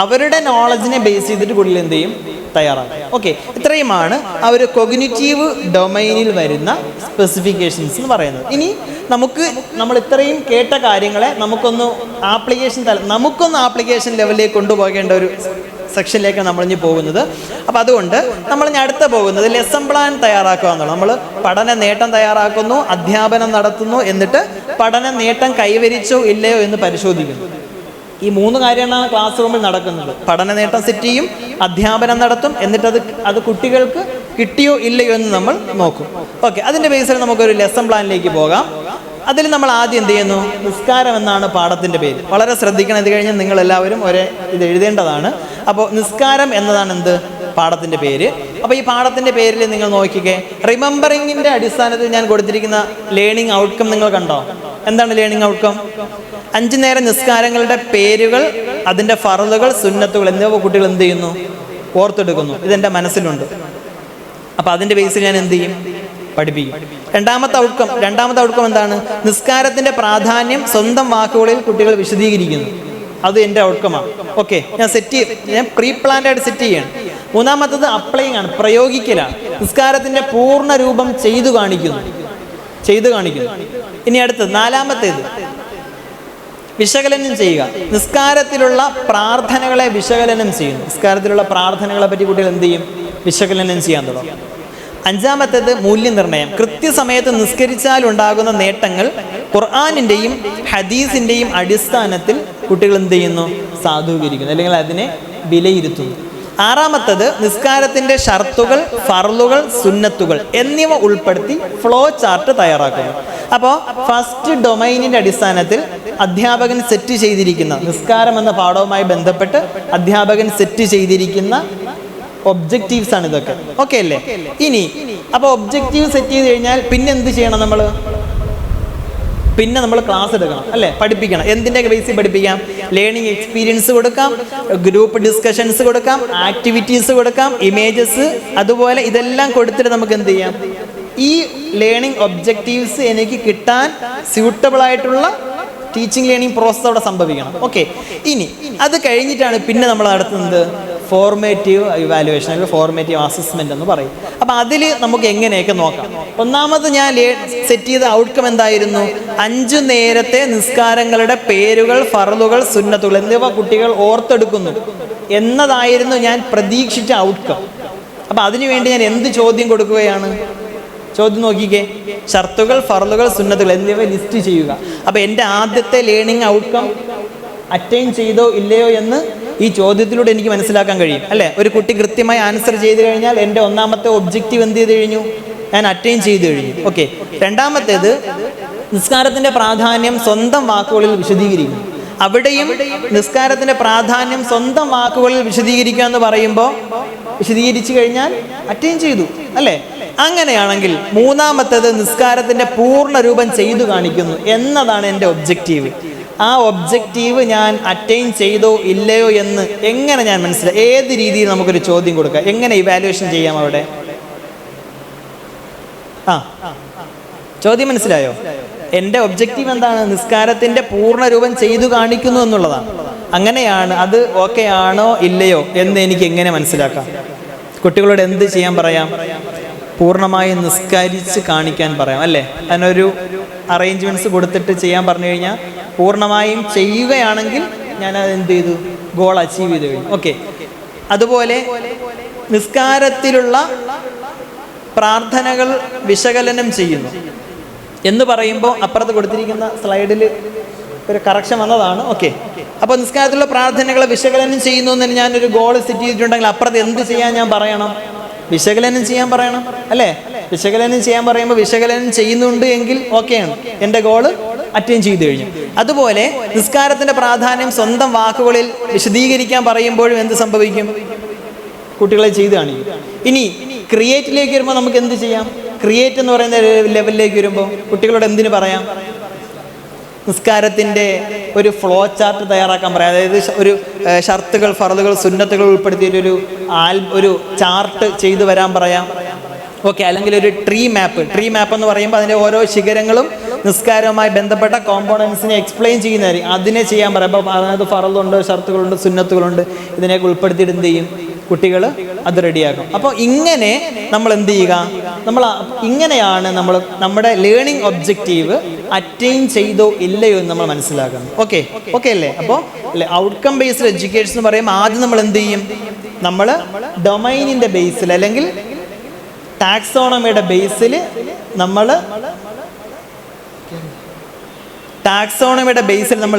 അവരുടെ നോളജിനെ ബേസ് ചെയ്തിട്ട് കുട്ടികൾ എന്ത് ചെയ്യും? തയ്യാറാക്കും. ഓക്കെ, ഇത്രയുമാണ് ആ ഒരു കൊഗ്നിറ്റീവ് ഡൊമൈനിൽ വരുന്ന സ്പെസിഫിക്കേഷൻസ് എന്ന് പറയുന്നത്. ഇനി നമ്മൾ ഇത്രയും കേട്ട കാര്യങ്ങളെ നമുക്കൊന്ന് ആപ്ലിക്കേഷൻ ലെവലിലേക്ക് കൊണ്ടുപോകേണ്ട ഒരു സെക്ഷനിലേക്കാണ് നമ്മളിഞ്ഞ് പോകുന്നത്. അപ്പോൾ അതുകൊണ്ട് നമ്മളിഞ്ഞ് അടുത്ത പോകുന്നത് ലെസൺ പ്ലാൻ തയ്യാറാക്കുക എന്നുള്ളത്. നമ്മൾ പഠന നേട്ടം തയ്യാറാക്കുന്നു, അധ്യാപനം നടത്തുന്നു, എന്നിട്ട് പഠന നേട്ടം കൈവരിച്ചോ ഇല്ലയോ എന്ന് പരിശോധിക്കുന്നു. ഈ മൂന്ന് കാര്യമാണ് ക്ലാസ് റൂമിൽ നടക്കുന്നത്. പഠന നേട്ടം സെറ്റ് ചെയ്യും, അധ്യാപനം നടത്തും, എന്നിട്ട് അത് കുട്ടികൾക്ക് കിട്ടിയോ ഇല്ലയോ എന്ന് നമ്മൾ നോക്കും. ഓക്കെ, അതിൻ്റെ ബേസിൽ നമുക്കൊരു ലെസൺ പ്ലാനിലേക്ക് പോകാം. അതിൽ നമ്മൾ ആദ്യം എന്ത് ചെയ്യുന്നു? നിസ്കാരം എന്നാണ് പാഠത്തിൻ്റെ പേര്. വളരെ ശ്രദ്ധിക്കണം, ഇത് കഴിഞ്ഞ് നിങ്ങളെല്ലാവരും ഇത് എഴുതേണ്ടതാണ്. അപ്പോൾ നിസ്കാരം എന്നതാണ് എന്ത്? പാഠത്തിൻ്റെ പേര്. അപ്പോൾ ഈ പാഠത്തിൻ്റെ പേരിൽ നിങ്ങൾ നോക്കിക്കേ, റിമെമ്പറിങ്ങിൻ്റെ അടിസ്ഥാനത്തിൽ ഞാൻ കൊടുത്തിരിക്കുന്ന ലേണിംഗ് ഔട്ട്കം നിങ്ങൾ കണ്ടോ? എന്താണ് ലേണിംഗ് ഔട്ട്കം? 5 നേരം നിസ്കാരങ്ങളുടെ പേരുകൾ, അതിൻ്റെ ഫർളുകൾ, സുന്നത്തുകൾ എന്നിവ കുട്ടികൾ എന്ത് ചെയ്യുന്നു? ഓർത്തെടുക്കുന്നു. ഇതെൻ്റെ മനസ്സിലുണ്ട്. അപ്പോൾ അതിൻ്റെ ബേസിൽ ഞാൻ എന്ത് ചെയ്യും? പഠിപ്പിക്കും. രണ്ടാമത്തെ ഔട്ട്കം എന്താണ്? നിസ്കാരത്തിൻ്റെ പ്രാധാന്യം സ്വന്തം വാക്കുകളിൽ കുട്ടികൾ വിശദീകരിക്കുന്നു. അത് എൻ്റെ ഔട്ട്കമാണ്. ഓക്കെ, ഞാൻ പ്രീ പ്ലാൻഡ് ആയിട്ട് സെറ്റ് ചെയ്യണം. മൂന്നാമത്തത് അപ്ലൈയിങ് ആണ്, പ്രയോഗിക്കലാണ്. നിസ്കാരത്തിൻ്റെ പൂർണ്ണ രൂപം ചെയ്തു കാണിക്കുന്നു. ഇനി അടുത്തത് നാലാമത്തേത് വിശകലനം ചെയ്യുക. നിസ്കാരത്തിലുള്ള പ്രാർത്ഥനകളെ വിശകലനം ചെയ്യുന്നു. നിസ്കാരത്തിലുള്ള പ്രാർത്ഥനകളെ പറ്റി കുട്ടികൾ എന്ത് ചെയ്യും? വിശകലനം ചെയ്യാൻ തുടങ്ങും. അഞ്ചാമത്തേത് മൂല്യനിർണ്ണയം. കൃത്യസമയത്ത് നിസ്കരിച്ചാൽ ഉണ്ടാകുന്ന നേട്ടങ്ങൾ ഖുർആനിൻ്റെയും ഹദീസിൻ്റെയും അടിസ്ഥാനത്തിൽ കുട്ടികൾ എന്ത് ചെയ്യുന്നു? സാധൂകരിക്കുന്നു, അല്ലെങ്കിൽ അതിനെ വിലയിരുത്തുന്നു. ആറാമത്തത് നിസ്കാരത്തിൻ്റെ ഷർത്തുകൾ, ഫർളുകൾ, സുന്നത്തുകൾ എന്നിവ ഉൾപ്പെടുത്തി ഫ്ലോ ചാർട്ട് തയ്യാറാക്കുന്നു. അപ്പോൾ ഫസ്റ്റ് ഡൊമൈനിൻ്റെ അടിസ്ഥാനത്തിൽ അധ്യാപകൻ സെറ്റ് ചെയ്തിരിക്കുന്ന നിസ്കാരം എന്ന പാഠവുമായി ബന്ധപ്പെട്ട് അധ്യാപകൻ സെറ്റ് ചെയ്തിരിക്കുന്ന ഒബ്ജക്റ്റീവ്സ് ആണ് ഇതൊക്കെ. ഓക്കെ അല്ലേ? ഇനി അപ്പോൾ ഒബ്ജക്റ്റീവ് സെറ്റ് ചെയ്ത് കഴിഞ്ഞാൽ പിന്നെ എന്ത് ചെയ്യണം? പിന്നെ നമ്മൾ ക്ലാസ് എടുക്കണം, അല്ലേ? പഠിപ്പിക്കണം. എന്തിൻ്റെ ബേസിൽ പഠിപ്പിക്കാം? ലേണിംഗ് എക്സ്പീരിയൻസ് കൊടുക്കാം, ഗ്രൂപ്പ് ഡിസ്കഷൻസ് കൊടുക്കാം, ആക്ടിവിറ്റീസ് കൊടുക്കാം, ഇമേജസ്, അതുപോലെ ഇതെല്ലാം കൊടുത്തിട്ട് നമുക്ക് എന്ത് ചെയ്യാം? ഈ ലേണിംഗ് ഒബ്ജക്റ്റീവ്സ് എനിക്ക് കിട്ടാൻ സ്യൂട്ടബിൾ ആയിട്ടുള്ള ടീച്ചിങ് ലേണിംഗ് പ്രോസസ് അവിടെ സംഭവിക്കണം. ഓക്കെ, ഇനി അത് കഴിഞ്ഞിട്ടാണ് പിന്നെ നമ്മൾ നടത്തുന്നത് ഫോർമേറ്റീവ് ഇവാലുവേഷൻ അല്ലെങ്കിൽ ഫോർമേറ്റീവ് അസസ്മെൻ്റ് എന്ന് പറയും. അപ്പം അതിൽ നമുക്ക് എങ്ങനെയൊക്കെ നോക്കാം. ഒന്നാമത് ഞാൻ സെറ്റ് ചെയ്ത ഔട്ട്കം എന്തായിരുന്നു? 5 നേരത്തെ നിസ്കാരങ്ങളുടെ പേരുകൾ, ഫർളുകൾ, സുന്നത്തുകൾ എന്നിവ കുട്ടികൾ ഓർത്തെടുക്കുന്നു എന്നതായിരുന്നു ഞാൻ പ്രതീക്ഷിച്ച ഔട്ട്കം. അപ്പം അതിനുവേണ്ടി ഞാൻ എന്ത് ചോദ്യം കൊടുക്കുകയാണ്? ചോദ്യം നോക്കിക്കേ, ഷർത്തുകൾ, ഫർളുകൾ, സുന്നത്തുകൾ എന്നിവ ലിസ്റ്റ് ചെയ്യുക. അപ്പോൾ എൻ്റെ ആദ്യത്തെ ലേണിംഗ് ഔട്ട്കം അറ്റൈൻ ചെയ്തോ ഇല്ലയോ എന്ന് ഈ ചോദ്യത്തിലൂടെ എനിക്ക് മനസ്സിലാക്കാൻ കഴിയും, അല്ലേ? ഒരു കുട്ടി കൃത്യമായി ആൻസർ ചെയ്ത് കഴിഞ്ഞാൽ എൻ്റെ ഒന്നാമത്തെ ഒബ്ജക്റ്റീവ് എന്ത് ചെയ്ത് കഴിഞ്ഞു? ഞാൻ അറ്റൈൻ ചെയ്ത് കഴിഞ്ഞു. ഓക്കെ, രണ്ടാമത്തേത് നിസ്കാരത്തിൻ്റെ പ്രാധാന്യം സ്വന്തം വാക്കുകളിൽ വിശദീകരിക്കും. അവിടെയും നിസ്കാരത്തിന്റെ പ്രാധാന്യം സ്വന്തം വാക്കുകളിൽ വിശദീകരിക്കുക എന്ന് പറയുമ്പോൾ വിശദീകരിച്ചു കഴിഞ്ഞാൽ അറ്റൈൻ ചെയ്തു അല്ലേ? അങ്ങനെയാണെങ്കിൽ മൂന്നാമത്തേത് നിസ്കാരത്തിന്റെ പൂർണ്ണ രൂപം ചെയ്തു കാണിക്കുന്നു എന്നതാണ് എൻ്റെ ഒബ്ജക്റ്റീവ്. ആ ഒബ്ജക്റ്റീവ് ഞാൻ അറ്റൈൻ ചെയ്തോ ഇല്ലയോ എന്ന് എങ്ങനെ ഞാൻ മനസ്സിലായി? ഏത് രീതിയിൽ നമുക്കൊരു ചോദ്യം കൊടുക്കാം, എങ്ങനെ ഇവാലുവേഷൻ ചെയ്യാം അവിടെ? ചോദ്യം മനസ്സിലായോ? എൻ്റെ ഒബ്ജക്റ്റീവ് എന്താണ്? നിസ്കാരത്തിന്റെ പൂർണ്ണ രൂപം ചെയ്തു കാണിക്കുന്നു എന്നുള്ളതാണ്. അങ്ങനെയാണ്, അത് ഓക്കെ ആണോ ഇല്ലയോ എന്ന് എനിക്ക് എങ്ങനെ മനസ്സിലാക്കാം? കുട്ടികളോട് എന്ത് ചെയ്യാൻ പറയാം? പൂർണ്ണമായും നിസ്കരിച്ച് കാണിക്കാൻ പറയാം അല്ലേ? അതിനൊരു അറേഞ്ച്മെന്റ്സ് കൊടുത്തിട്ട് ചെയ്യാൻ പറഞ്ഞു കഴിഞ്ഞാൽ പൂർണ്ണമായും ചെയ്യുകയാണെങ്കിൽ ഞാൻ അത് എന്ത് ചെയ്തു? ഗോൾ അച്ചീവ് ചെയ്ത് കഴിഞ്ഞു. ഓക്കെ. അതുപോലെ നിസ്കാരത്തിലുള്ള പ്രാർത്ഥനകൾ വിശകലനം ചെയ്യുന്നു എന്ന് പറയുമ്പോൾ അപ്പുറത്ത് കൊടുത്തിരിക്കുന്ന സ്ലൈഡിൽ ഒരു കറക്ഷൻ വന്നതാണ്. ഓക്കെ. അപ്പോൾ നിസ്കാരത്തിലുള്ള പ്രാർത്ഥനകളെ വിശകലനം ചെയ്യുന്നു എന്ന് ഞാനൊരു ഗോൾ സെറ്റ് ചെയ്തിട്ടുണ്ടെങ്കിൽ അപ്പുറത്ത് എന്ത് ചെയ്യാൻ ഞാൻ പറയണം? വിശകലനം ചെയ്യാൻ പറയണം അല്ലേ? വിശകലനം ചെയ്യാൻ പറയുമ്പോൾ വിശകലനം ചെയ്യുന്നുണ്ട് എങ്കിൽ ഓക്കെയാണ്, എൻ്റെ ഗോള് അറ്റൈൻ ചെയ്തു കഴിഞ്ഞു. അതുപോലെ നിസ്കാരത്തിന്റെ പ്രാധാന്യം സ്വന്തം വാക്കുകളിൽ വിശദീകരിക്കാൻ പറയുമ്പോഴും എന്ത് സംഭവിക്കും? കുട്ടികളെ ചെയ്ത് കാണിക്കും. ഇനി ക്രിയേറ്റിലേക്ക് വരുമ്പോൾ നമുക്ക് എന്ത് ചെയ്യാം? ക്രിയേറ്റ് എന്ന് പറയുന്ന ലെവലിലേക്ക് വരുമ്പോൾ കുട്ടികളോട് എന്തിനു പറയാം? നിസ്കാരത്തിൻ്റെ ഒരു ഫ്ലോ ചാർട്ട് തയ്യാറാക്കാൻ പറയാം. അതായത് ഒരു ഷർത്തുകൾ, ഫർളുകൾ, സുന്നത്തുകൾ ഉൾപ്പെടുത്തിയിട്ടൊരു ഒരു ചാർട്ട് ചെയ്തു വരാൻ പറയാം. ഓക്കെ. അല്ലെങ്കിൽ ഒരു ട്രീ മാപ്പ് എന്ന് പറയുമ്പോൾ അതിൻ്റെ ഓരോ ശിഖരങ്ങളും നിസ്കാരവുമായി ബന്ധപ്പെട്ട കോമ്പോണൻസിനെ എക്സ്പ്ലെയിൻ ചെയ്യുന്നതായിരിക്കും. അതിനെ ചെയ്യാൻ പറയാം. അപ്പോൾ അതായത് ഫർളുണ്ട്, ഷർത്തുകളുണ്ട്, സുന്നത്തുകളുണ്ട്, ഇതിനെയൊക്കെ ഉൾപ്പെടുത്തിയിട്ട് എന്ത് ചെയ്യും? കുട്ടികൾ അത് റെഡിയാക്കും. അപ്പോൾ ഇങ്ങനെ നമ്മൾ എന്ത് ചെയ്യുക? ഇങ്ങനെയാണ് നമ്മുടെ ലേണിംഗ് ഒബ്ജക്റ്റീവ് അറ്റൈൻ ചെയ്തോ ഇല്ലയോ എന്ന് നമ്മൾ മനസ്സിലാക്കണം. ഓക്കെ അല്ലേ? അപ്പോൾ ഔട്ട്കം ബേസ്ഡ് എഡ്യൂക്കേഷൻ എന്ന് പറയുമ്പോൾ ആദ്യം നമ്മൾ എന്ത് ചെയ്യും? നമ്മൾ ഡൊമൈനിൻ്റെ ബേസിൽ അല്ലെങ്കിൽ ടാക്സോണമിയുടെ ബേസിൽ നമ്മൾ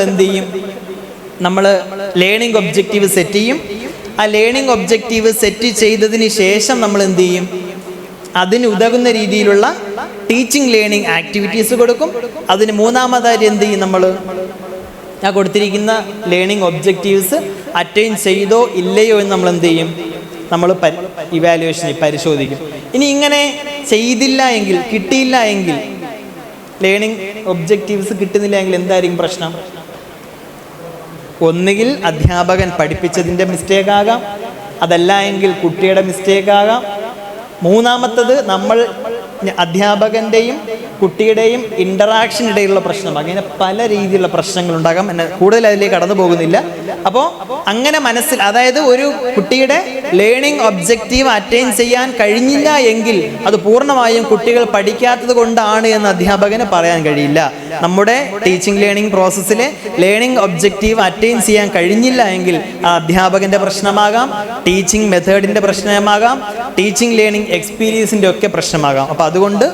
എന്ത് ചെയ്യും? നമ്മൾ ലേണിംഗ് ഒബ്ജക്റ്റീവ് സെറ്റ് ചെയ്യും. ആ ലേണിംഗ് ഒബ്ജക്റ്റീവ് സെറ്റ് ചെയ്തതിന് ശേഷം നമ്മൾ എന്ത് ചെയ്യും? അതിന് ഉതകുന്ന രീതിയിലുള്ള ടീച്ചിങ് ലേണിംഗ് ആക്ടിവിറ്റീസ് കൊടുക്കും. അതിന് മൂന്നാമതായി എന്ത് ചെയ്യും? ഞാൻ കൊടുത്തിരിക്കുന്ന ലേണിംഗ് ഒബ്ജക്റ്റീവ്സ് അറ്റൈൻ ചെയ്തോ ഇല്ലയോ എന്ന് നമ്മൾ എന്ത് ചെയ്യും? നമ്മൾ ഇവാലുവേഷൻ പരിശോധിക്കും. ഇനി ഇങ്ങനെ ചെയ്തില്ല എങ്കിൽ, കിട്ടിയില്ല എങ്കിൽ, ലേണിംഗ് ഒബ്ജക്റ്റീവ്സ് കിട്ടുന്നില്ല എങ്കിൽ എന്തായിരിക്കും പ്രശ്നം? ഒന്നുകിൽ അധ്യാപകൻ പഠിപ്പിച്ചതിൻ്റെ മിസ്റ്റേക്ക് ആകാം, അതല്ല എങ്കിൽ കുട്ടിയുടെ മിസ്റ്റേക്ക് ആകാം. മൂന്നാമത്തത് നമ്മൾ അധ്യാപകൻ്റെയും കുട്ടിയുടെയും ഇൻ്ററാക്ഷൻ ഇടയിലുള്ള പ്രശ്നം. അങ്ങനെ പല രീതിയിലുള്ള പ്രശ്നങ്ങളുണ്ടാകാം. എന്നെ കൂടുതൽ അതിലേക്ക് കടന്നു പോകുന്നില്ല. അപ്പോൾ അങ്ങനെ അതായത് ഒരു കുട്ടിയുടെ ലേണിംഗ് ഒബ്ജക്റ്റീവ് അറ്റൈൻ ചെയ്യാൻ കഴിഞ്ഞില്ല എങ്കിൽ അത് പൂർണ്ണമായും കുട്ടികൾ പഠിക്കാത്തത് കൊണ്ടാണ് എന്ന് അധ്യാപകന് പറയാൻ കഴിയില്ല. നമ്മുടെ ടീച്ചിങ് ലേണിംഗ് പ്രോസസ്സിലെ ലേണിംഗ് ഒബ്ജക്റ്റീവ് അറ്റൈൻ ചെയ്യാൻ കഴിഞ്ഞില്ല എങ്കിൽ ആ അധ്യാപകൻ്റെ പ്രശ്നമാകാം, ടീച്ചിങ് മെത്തേഡിൻ്റെ പ്രശ്നമാകാം, ടീച്ചിങ് ലേണിംഗ് എക്സ്പീരിയൻസിൻ്റെ ഒക്കെ പ്രശ്നമാകാം. അപ്പോൾ അതുകൊണ്ട്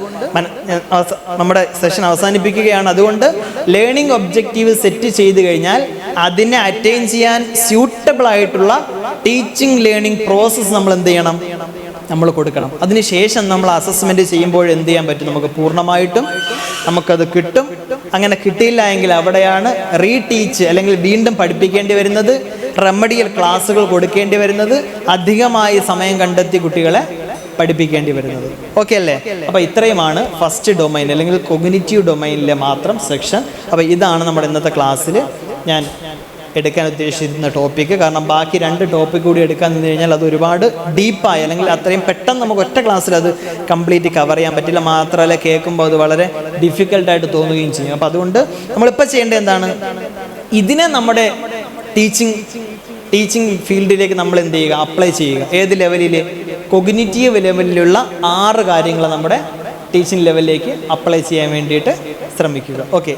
നമ്മുടെ സെഷൻ അവസാനിപ്പിക്കുകയാണ്. അതുകൊണ്ട് ലേണിംഗ് ഒബ്ജക്റ്റീവ് സെറ്റ് ചെയ്ത് കഴിഞ്ഞാൽ അതിനെ അറ്റൈൻ ചെയ്യാൻ സ്യൂട്ടബിൾ ആയിട്ടുള്ള ടീച്ചിങ് ലേണിംഗ് പ്രോസസ്സ് നമ്മൾ എന്ത് ചെയ്യണം? നമ്മൾ കൊടുക്കണം. അതിനുശേഷം നമ്മൾ അസസ്മെൻറ്റ് ചെയ്യുമ്പോൾ എന്ത് ചെയ്യാൻ പറ്റും? നമുക്ക് പൂർണ്ണമായിട്ടും നമുക്കത് കിട്ടും. അങ്ങനെ കിട്ടിയില്ല എങ്കിൽ അവിടെയാണ് റീടീച്ച് അല്ലെങ്കിൽ വീണ്ടും പഠിപ്പിക്കേണ്ടി വരുന്നത്, റെമഡിയൽ ക്ലാസ്സുകൾ കൊടുക്കേണ്ടി വരുന്നത്, അധികമായി സമയം കണ്ടെത്തി കുട്ടികളെ പഠിപ്പിക്കേണ്ടി വരുന്നത്. ഓക്കെ അല്ലേ? അപ്പോൾ ഇത്രയുമാണ് ഫസ്റ്റ് ഡൊമൈൻ അല്ലെങ്കിൽ കൊഗ്നിറ്റീവ് ഡൊമൈനിലെ മാത്രം സെക്ഷൻ. അപ്പോൾ ഇതാണ് നമ്മുടെ ഇന്നത്തെ ക്ലാസ്സിൽ ഞാൻ എടുക്കാൻ ഉദ്ദേശിക്കുന്ന ടോപ്പിക്ക്. കാരണം ബാക്കി 2 ടോപ്പിക് കൂടി എടുക്കാൻ നിന്ന് കഴിഞ്ഞാൽ അത് ഒരുപാട് ഡീപ്പായി അല്ലെങ്കിൽ അത്രയും പെട്ടെന്ന് നമുക്ക് ഒറ്റ ക്ലാസ്സിൽ അത് കംപ്ലീറ്റ് കവർ ചെയ്യാൻ പറ്റില്ല. മാത്രമല്ല കേൾക്കുമ്പോൾ അത് വളരെ ഡിഫിക്കൽട്ടായിട്ട് തോന്നുകയും ചെയ്യും. അപ്പോൾ അതുകൊണ്ട് നമ്മളിപ്പോൾ ചെയ്യേണ്ടത് എന്താണ്? ഇതിനെ നമ്മുടെ ടീച്ചിങ് ഫീൽഡിലേക്ക് നമ്മൾ എന്ത് ചെയ്യുക? അപ്ലൈ ചെയ്യുക. ഏത് ലെവലിൽ? കൊഗ്നിറ്റീവ് ലെവലിലുള്ള 6 കാര്യങ്ങൾ നമ്മുടെ ടീച്ചിങ് ലെവലിലേക്ക് അപ്ലൈ ചെയ്യാൻ വേണ്ടിയിട്ട് ശ്രമിക്കുക. ഓക്കെ.